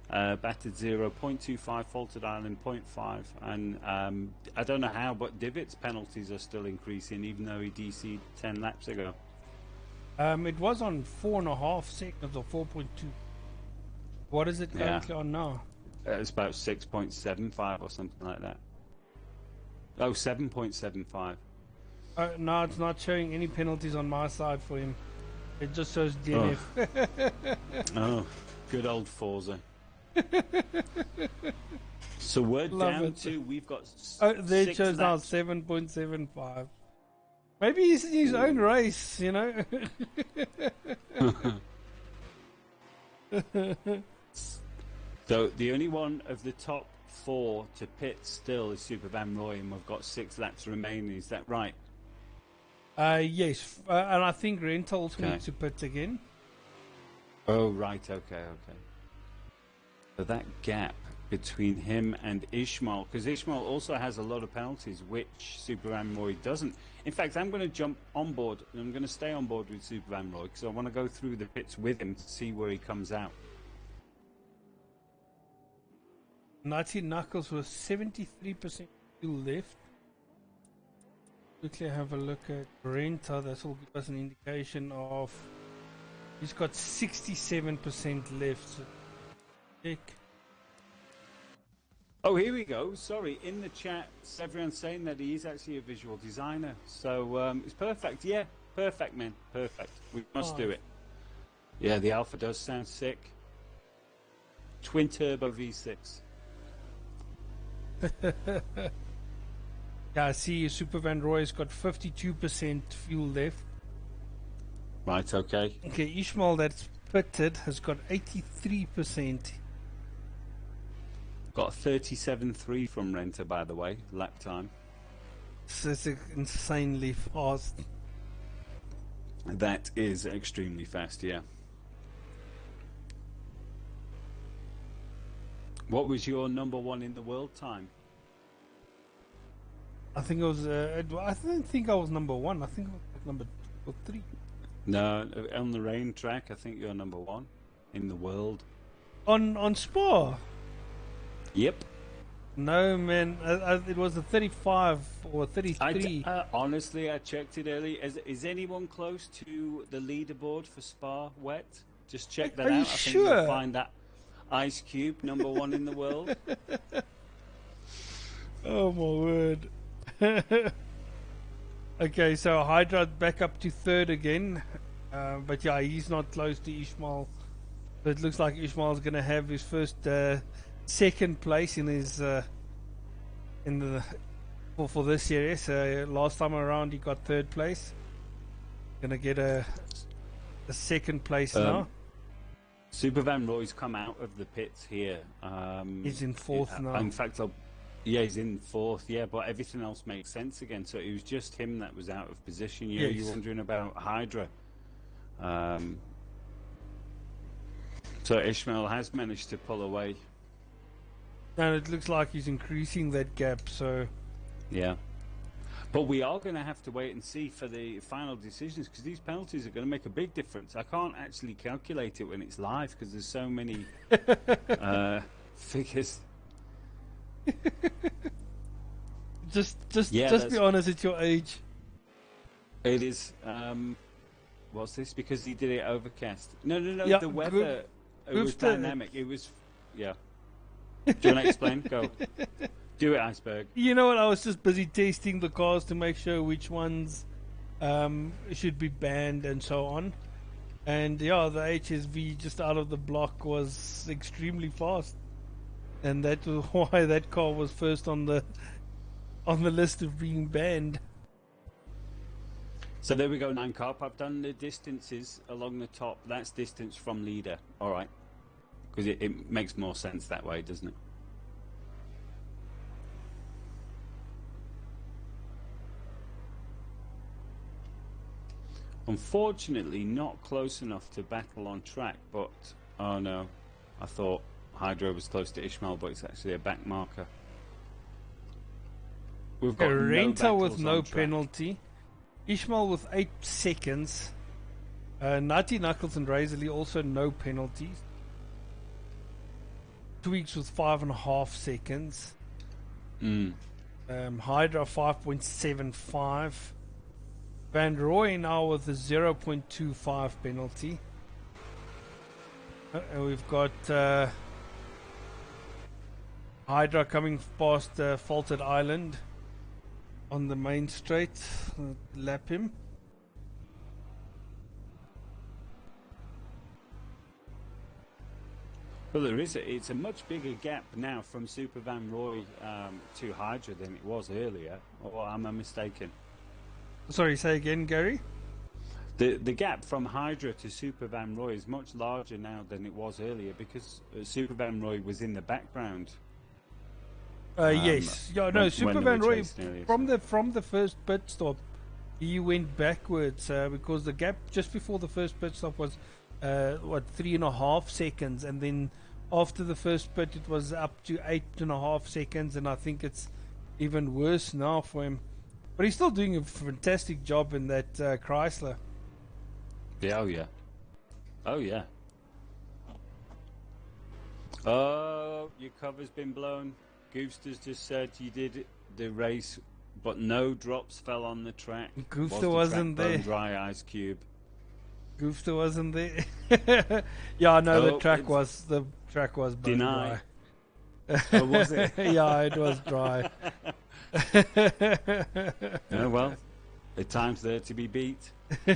Battered 0.25. Faulted Island 0.5. And I don't know how, but Divott's penalties are still increasing, even though he DC'd 10 laps ago. It was on 4.5 seconds or 4.2. What is it currently on now? It's about 6.75 or something like that. Oh, 7.75. No, it's not showing any penalties on my side for him. It just shows DNF. Oh, good old Forza. So we're down to, we've got there it shows now 7.75. Maybe he's in his own race, you know. So the only one of the top 4 to pit still is Super Van Roy, and we've got 6 laps remaining. Is that right? Yes, and I think Rental also Okay. needs to pit again. Oh, right. Okay. So that gap between him and Ishmael, because Ishmael also has a lot of penalties, which Super Van Roy doesn't. In fact, I'm going to jump on board, and I'm going to stay on board with Super Van Roy, because I want to go through the pits with him to see where he comes out. Nutty Knuckles was 73% fuel left. Quickly have a look at Renta. This will give us an indication of he's got 67% left. So check. Oh, here we go. Sorry, in the chat, everyone's saying that he is actually a visual designer. So it's perfect. Yeah, perfect, man. Perfect. We must do it. Yeah, the Alpha does sound sick. Twin turbo V6. Yeah, I see Super Van Roy's got 52% fuel left. Right, okay. Okay, Ishmael that's pitted has got 83%. Got 37.3 from Renter, by the way, lap time. So it's insanely fast. That is extremely fast, yeah. What was your number 1 in the world time? I think it was. I don't think I was number 1. I think I was like number 2 or 3. No, on the rain track, I think you're number 1 in the world. On Spa? Yep. No, man. It was a 35 or 33. Honestly, I checked it early. Is anyone close to the leaderboard for Spa Wet? Just check that Are out. you I think sure? you'll find that Ice Cube, number 1 in the world. Oh my word. Okay, so Hydra back up to 3rd again. But yeah, he's not close to Ishmael. So it looks like Ishmael's going to have his first 2nd place in his for this series. So last time around he got 3rd place. Gonna get a 2nd place now. Super Van Roy's come out of the pits here. He's in 4th now. In fact, he's in 4th. Yeah, but everything else makes sense again. So it was just him that was out of position. Yes. You're wondering about Hydra. So Ishmael has managed to pull away. And it looks like he's increasing that gap. So yeah. But we are going to have to wait and see for the final decisions, because these penalties are going to make a big difference. I can't actually calculate it when it's live because there's so many figures. Just be honest, it's your age. It is. What's this? Because he did it overcast. No. Yeah, the weather. It was the- dynamic. It was. Yeah. Do you want to explain? Go. Do it, Iceberg. You know what? I was just busy testing the cars to make sure which ones should be banned and so on. And yeah, the HSV just out of the block was extremely fast, and that was why that car was first on the list of being banned. So there we go, 9 Carp. I've done the distances along the top. That's distance from leader. All right. Because it makes more sense that way, doesn't it? Unfortunately, not close enough to battle on track, but oh no, I thought Hydro was close to Ishmael, but it's actually a back marker. We've got Renta with no no track. penalty, Ishmael with 8 seconds, Nutty Knuckles and Razorly also no penalties. Tweaks with 5.5 seconds. Hydra 5.75. Van Roy now with a 0.25 penalty. And we've got Hydra coming past Faulted Island on the main straight. Lap him. Well, it's a much bigger gap now from Super Van Roy to Hydra than it was earlier. Or am I mistaken? Sorry, say again, Gary. The gap from Hydra to Super Van Roy is much larger now than it was earlier because Super Van Roy was in the background. Yes, yeah, no, Super when Van they were Roy chasing earlier, from the first pit stop, he went backwards because the gap just before the first pit stop was 3.5 seconds, and then after the first pit it was up to 8.5 seconds, and I think it's even worse now for him. But he's still doing a fantastic job in that Chrysler. Yeah, oh yeah. Oh yeah. Oh, your cover's been blown. Goofster's just said you did the race, but no drops fell on the track. Goofster wasn't there. Dry ice cube. Goofster wasn't there. Yeah, no, the track was bone deny. dry. Oh, was it? Yeah, it was dry. Oh well, the time's there to be beat. You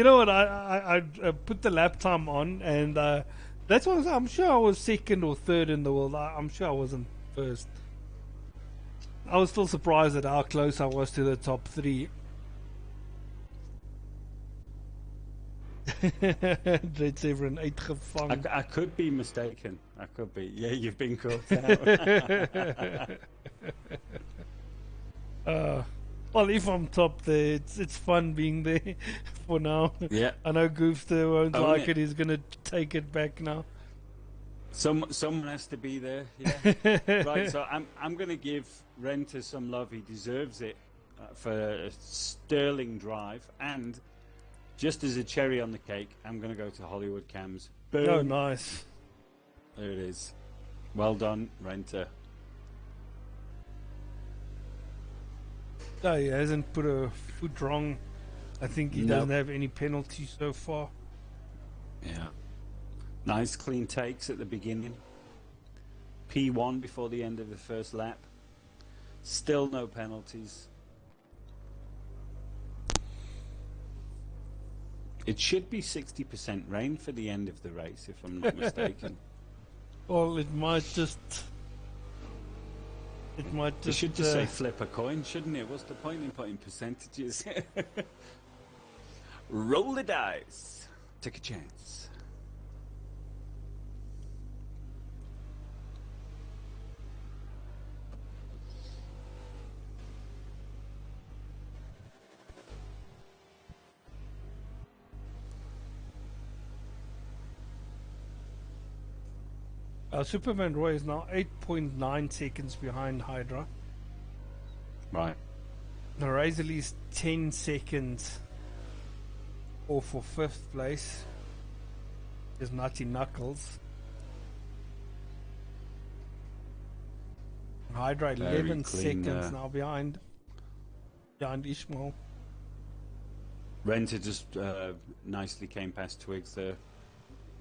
know what? I put the lap time on, and that's what I'm sure I was second or third in the world. I'm sure I wasn't first. I was still surprised at how close I was to the top 3. Dread Severin uitgevang. I could be mistaken. I could be. Yeah, you've been caught out. Well, if I'm top there, it's fun being there for now. Yeah. I know Goofster won't Own like it. it. He's gonna take it back now. Someone has to be there. Yeah. Right. So I'm going to give Renter some love. He deserves it for a sterling drive. And just as a cherry on the cake, I'm going to go to Hollywood Cams. Boom. Oh, nice. There it is. Well done, Renter. No, he hasn't put a foot wrong. I think he Nope. doesn't have any penalties so far. Yeah. Nice clean takes at the beginning. P1 before the end of the first lap. Still no penalties. It should be 60% rain for the end of the race, if I'm not mistaken. Well, it might just. It should just say flip a coin, shouldn't it? What's the point in putting percentages? Roll the dice. Take a chance. Superman Roy is now 8.9 seconds behind Hydra. Right. The Razorly is 10 seconds off for 5th place. Is Nutty Knuckles. Hydra 11 clean, seconds now behind Ishmael. Renter just nicely came past Twigs there.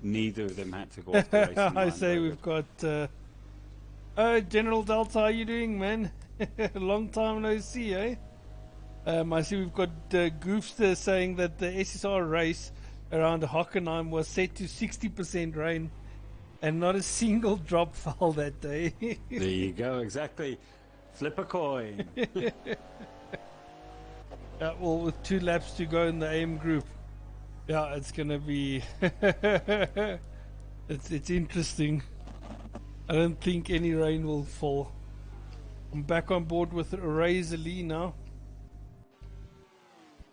Neither of them had to go off the racing I line. say we've got General Delta, how you doing, man? Long time no see, eh? I see we've got Goofster saying that the SSR race around Hockenheim was set to 60% rain and not a single drop fell that day. There you go, exactly. Flip a coin. Well, with 2 laps to go in the AM group. Yeah, it's gonna be it's interesting. I don't think any rain will fall. I'm back on board with Razor Lee now.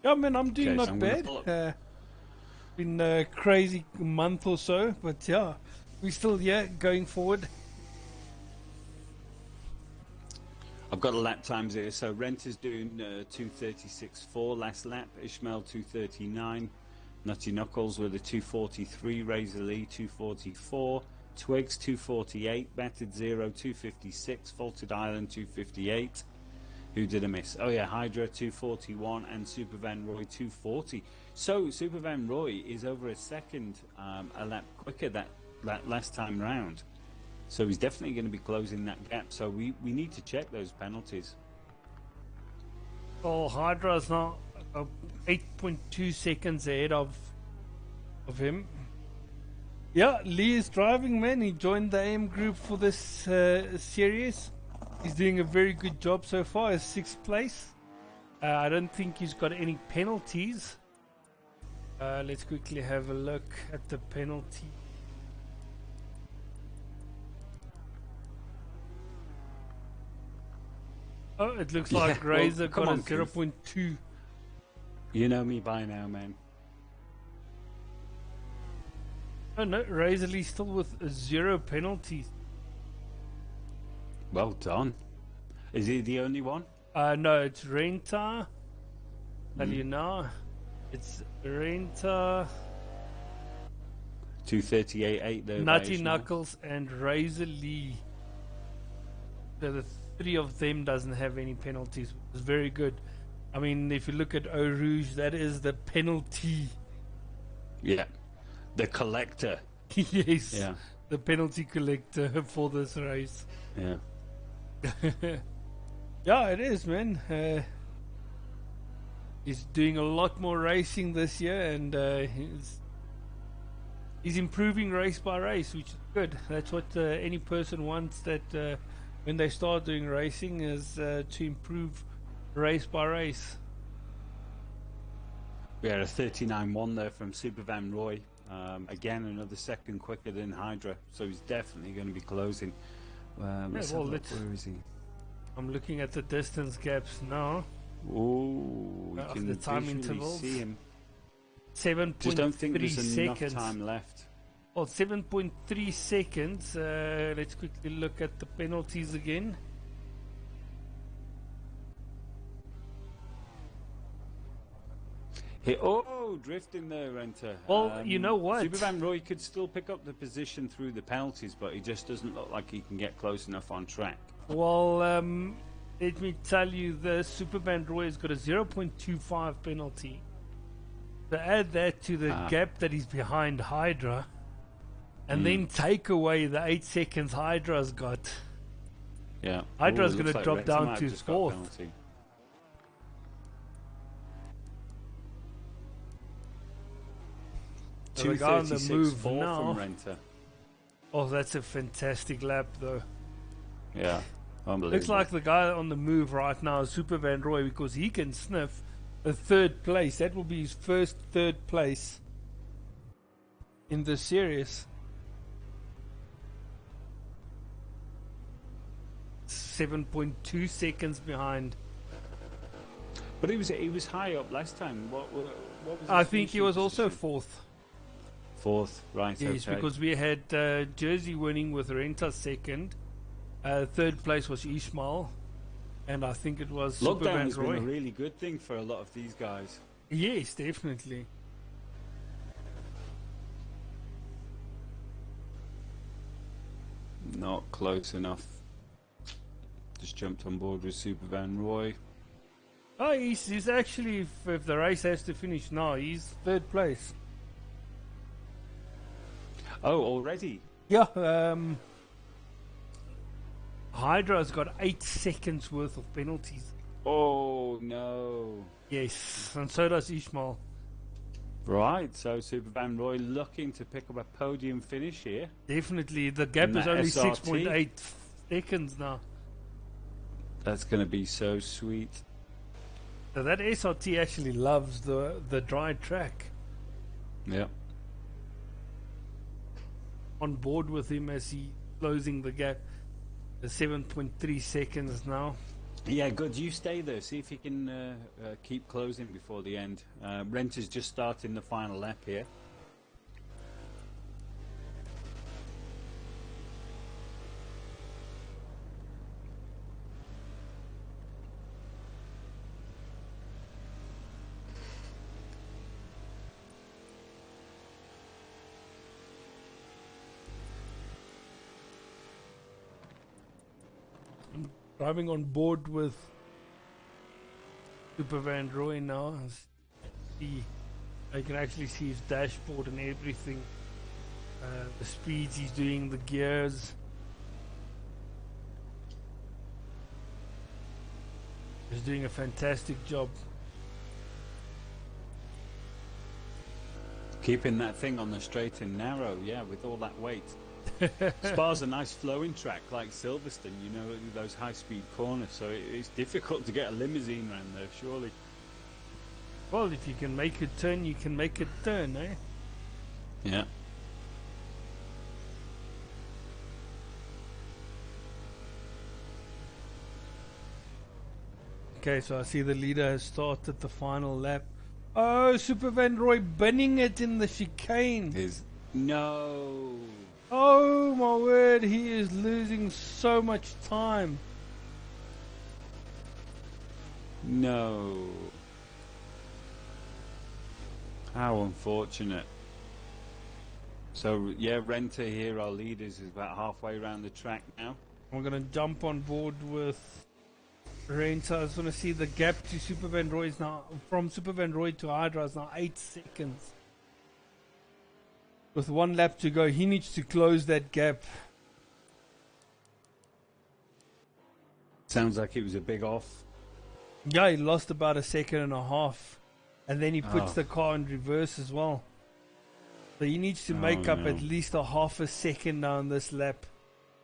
Yeah, man, I'm doing Okay, so not bad. Been a crazy month or so, but yeah, we're still here going forward. I've got the lap times here. So Renter's doing 2:36.4 last lap. Ishmael 2:39. Nutty Knuckles with a 2:43. Razor Lee 2:44. Twigs 2:48. Battered Zero 2:56. Faulted Island 2:58. Who did I miss? Oh yeah, Hydra 2:41 and Super Van Roy 2:40. So Super Van Roy is over a second a lap quicker that last time round. So he's definitely going to be closing that gap. So we need to check those penalties. Well, Hydra's now 8.2 seconds ahead of him. Yeah, Lee is driving, man. He joined the AM group for this series. He's doing a very good job so far. He's 6th place. I don't think he's got any penalties. Let's quickly have a look at the penalty. Oh, it looks like Razor got a 0.2. You know me by now, man. Oh no, Razor Lee still with 0 penalties. Well done. Is he the only one? No, it's Renta. Tell you now. It's Renta, 238.8 though. Nutty Knuckles, and Razor Lee. So the 3 of them doesn't have any penalties. It's very good. I mean, if you look at Eau Rouge, that is the penalty. Yeah, the collector. Yes, Yeah, the penalty collector for this race. yeah. Yeah, it is, man. He's doing a lot more racing this year, and he's improving race by race, which is good. That's what any person wants, that when they start doing racing, is to improve race by race. We had a 39.1 there from Super Van Roy. Again, another second quicker than Hydra, so he's definitely going to be closing. Let's have a look. Where is he? I'm looking at the distance gaps now. Oh, you can the time visually intervals. see him. 7.3 Just don't think there's seconds. enough time left. Well, 7.3 seconds. Let's quickly look at the penalties again. Drifting there, Renter. Well, you know what? Super Van Roy could still pick up the position through the penalties, but he just doesn't look like he can get close enough on track. Well, let me tell you this. Super Van Roy has got a 0.25 penalty. To add that to the gap that is behind Hydra, and then take away the 8 seconds Hydra's got. Yeah. Hydra's going to drop down to 4th. So the guy on the move now. Oh, that's a fantastic lap, though. Yeah, unbelievable. Looks like the guy on the move right now is Super Van Roy, because he can sniff a 3rd place. That will be his first 3rd place in the series. 7.2 seconds behind. But he was high up last time. What was I think he was also 4th. 4th, right? Yes, okay. Because we had Jersey winning with Renta 2nd. 3rd place was Ishmael, and I think it was Super Van Roy. Lockdown has been a really good thing for a lot of these guys. Yes, definitely. Not close enough. Just jumped on board with Super Van Roy. Oh, he's actually, if the race has to finish now, he's 3rd place. Oh, already? Yeah, Hydra's got 8 seconds worth of penalties. Oh, no. Yes, and so does Ishmael. Right, so Super Van Roy looking to pick up a podium finish here. Definitely, the gap is only 6.8 seconds now. That's going to be so sweet. So that SRT actually loves the dry track. Yeah. On board with him as he closing the gap. The 7.3 seconds now. Yeah, good. You stay there. See if you can keep closing before the end. Renter's just starting the final lap here. Driving on board with Super Van Roy now. I can actually see his dashboard and everything. The speeds he's doing, the gears. He's doing a fantastic job. Keeping that thing on the straight and narrow, yeah, with all that weight. Spa's a nice flowing track like Silverstone, you know, those high-speed corners, so it's difficult to get a limousine around there, surely. Well, if you can make it turn, you can make it turn, eh? Yeah. Okay, so I see the leader has started the final lap. Oh, Super Van Roy binning it in the chicane. No. Oh my word, he is losing so much time. No. How unfortunate. So, yeah, Renter here, our leaders, is about halfway around the track now. I'm going to jump on board with Renter. I just want to see the gap to Super Van Roy is now, from Super Van Roy to Hydra is now 8 seconds. With 1 lap to go, he needs to close that gap. Sounds like it was a big off. Yeah, he lost about 1.5 seconds. And then he puts the car in reverse as well. So he needs to make up at least 0.5 second now on this lap.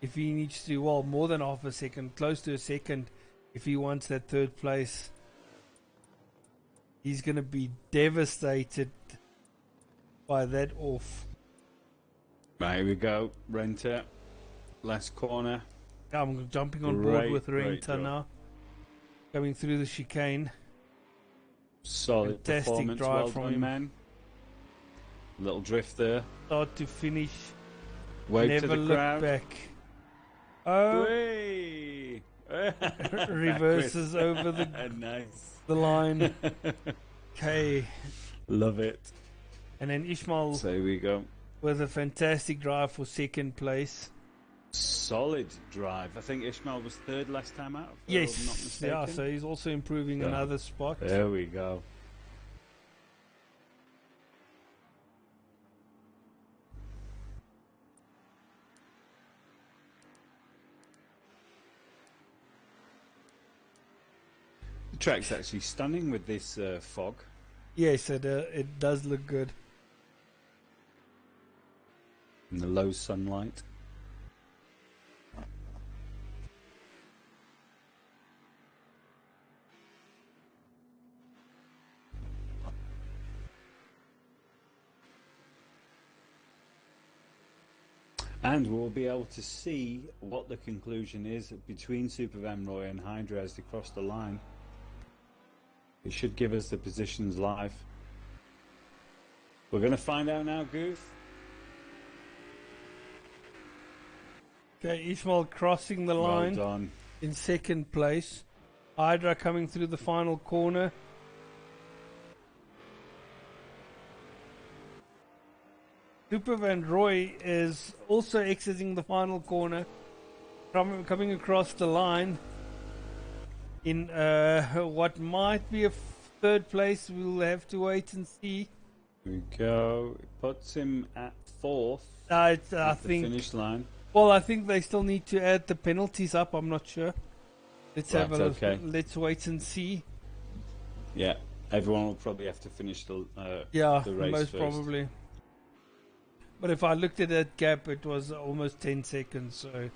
If he needs to, well, more than 0.5 second, close to 1 second, if he wants that 3rd place. He's going to be devastated by that off. Right, here we go. Renter. Last corner. Yeah, I'm jumping on board with Renter now. Coming through the chicane. Solid Fantastic performance, drive well from done, him. man. Little drift there. Start to finish. Wave Never to the look crowd. back. Oh, Hey! reverses over the nice. the line. Okay, Love it. and then Ishmael So here we go. with a fantastic drive for 2nd place. Solid drive. I think Ishmael was 3rd last time out. If I'm not Yes, mistaken. yeah. So he's also improving another spot. There we go. The track's actually stunning with this fog. Yes, it does look good. In the low sunlight. And we'll be able to see what the conclusion is between Super Van Roy and Hydra as they cross the line. It should give us the positions live. We're going to find out now, Goof. Okay, Ishmael crossing the line Well done. in 2nd place. Hydra coming through the final corner. Super Van Roy is also exiting the final corner, coming across the line in what might be a 3rd place. We'll have to wait and see. Here we go. It puts him at 4th I at think. the finish line. Well, I think they still need to add the penalties up. I'm not sure. Let's have a look. Okay. Let's wait and see. Yeah, everyone will probably have to finish the race most first. probably. But if I looked at that gap, it was almost 10 seconds, so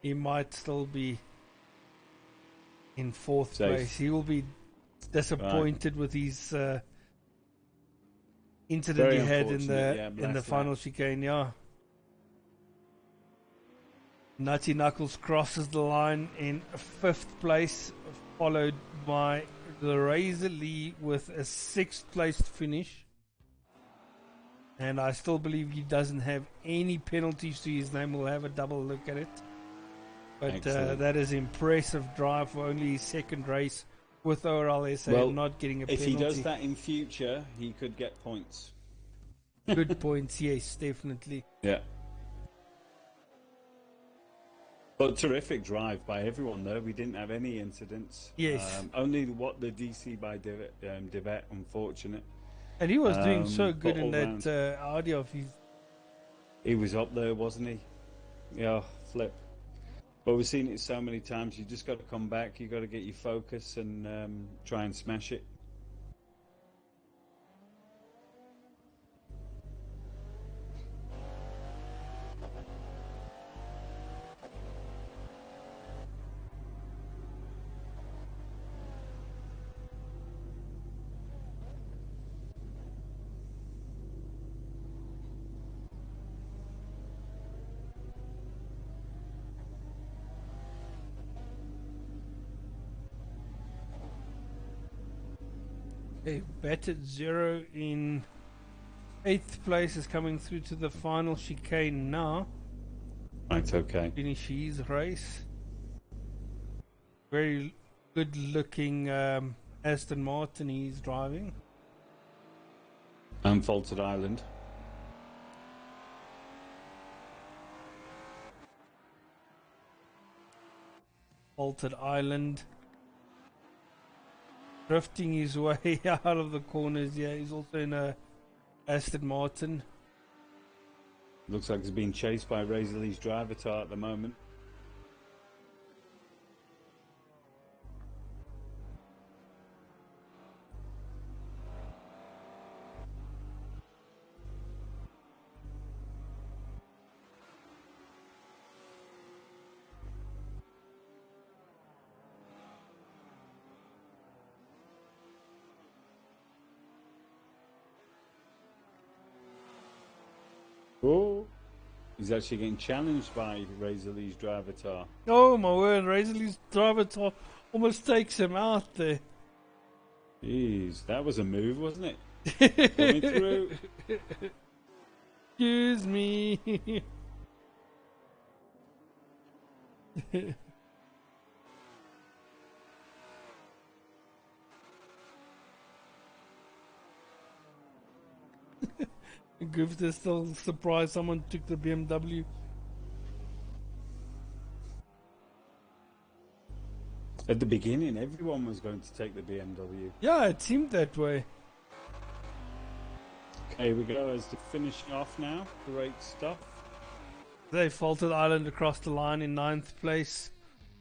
he might still be in 4th place. He will be disappointed with his incident Very he had in the last final lap. chicane. Yeah. Nutty Knuckles crosses the line in 5th place, followed by the Razor Lee with a 6th place finish. And I still believe he doesn't have any penalties to his name. We'll have a double look at it. But that is impressive drive for only his 2nd race with ORLSA, not getting a penalty. If he does that in future, he could get points. Good points, yes, definitely. Yeah. But terrific drive by everyone, though. We didn't have any incidents. Yes. Only the DC by Devet, unfortunate. And he was doing so good in but that Audi of his. He was up there, wasn't he? Yeah, flip. But we've seen it so many times. You just got to come back. You got to get your focus and try and smash it. A battered zero in 8th place is coming through to the final chicane now. Right, okay. Finish his race. Very good looking Aston Martin he's driving. Unfaulted Island. Faulted Island. Drifting his way out of the corners. Yeah, he's also in a Aston Martin. Looks like he's being chased by Razor Lee's driver tar at the moment. Oh, he's actually getting challenged by Razor Lee's driver tar. Oh my word, Razor Lee's driver tar almost takes him out there. Jeez, that was a move, wasn't it? Coming through. Excuse me. Griffith is still surprised someone took the BMW. At the beginning, everyone was going to take the BMW. Yeah, it seemed that way. Okay, we go as the finishing off now. Great stuff. They faulted Island across the line in 9th place.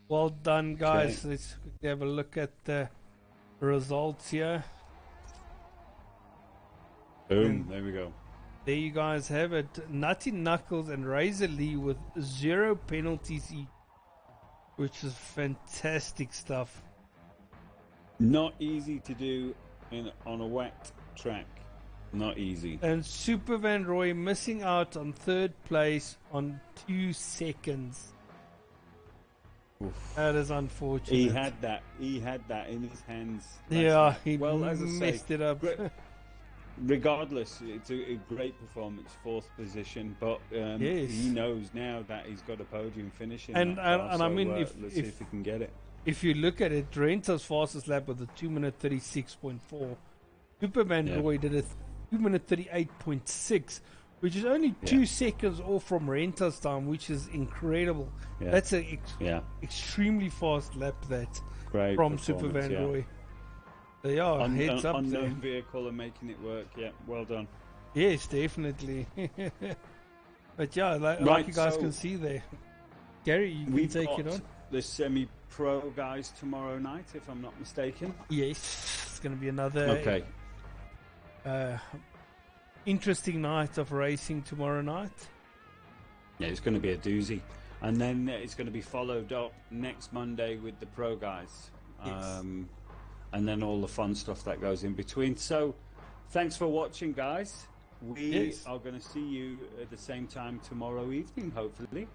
Well done, guys. Okay. Let's quickly have a look at the results here. Boom, there we go. There you guys have it. Nutty Knuckles and Razor Lee with 0 penalties each, which is fantastic stuff. Not easy to do on a wet track. Not easy. And Super Van Roy missing out on 3rd place on 2 seconds. Oof. That is unfortunate. He had that in his hands. Yeah, he well, as I messed say, it up. Regardless, it's a great performance, 4th position. But Yes. he knows now that he's got a podium finish in And- that car, and I so, mean, let's see if if he can get it. If you look at it, Renta's fastest lap was a 2-minute 36.4. Superman Yeah. Roy did a 2-minute 38.6, which is only 2 seconds off from Renta's time, which is incredible. Yeah. That's an Yeah, extremely fast lap that great from Super performance, Van yeah. Roy. They are heads up there. Unknown vehicle and making it work. Yeah, well done. Yes, definitely. But yeah, like Right, you guys so can see there. Gary, you can We've take got it on. the semi-pro guys tomorrow night, if I'm not mistaken. Yes, it's going to be another Okay. interesting night of racing tomorrow night. Yeah, it's going to be a doozy. And then it's going to be followed up next Monday with the pro guys. Yes. And then all the fun stuff that goes in between. So, thanks for watching, guys. We Yes. are going to see you at the same time tomorrow evening, hopefully.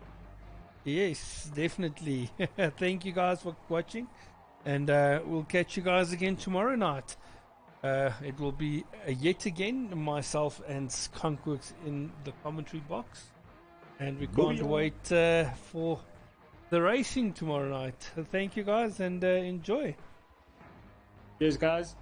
Yes, definitely. Thank you guys for watching, and we'll catch you guys again tomorrow night. It will be yet again myself and Skunkworks in the commentary box, and we can't Booyah. wait for the racing tomorrow night. Thank you guys, and enjoy. Cheers, guys.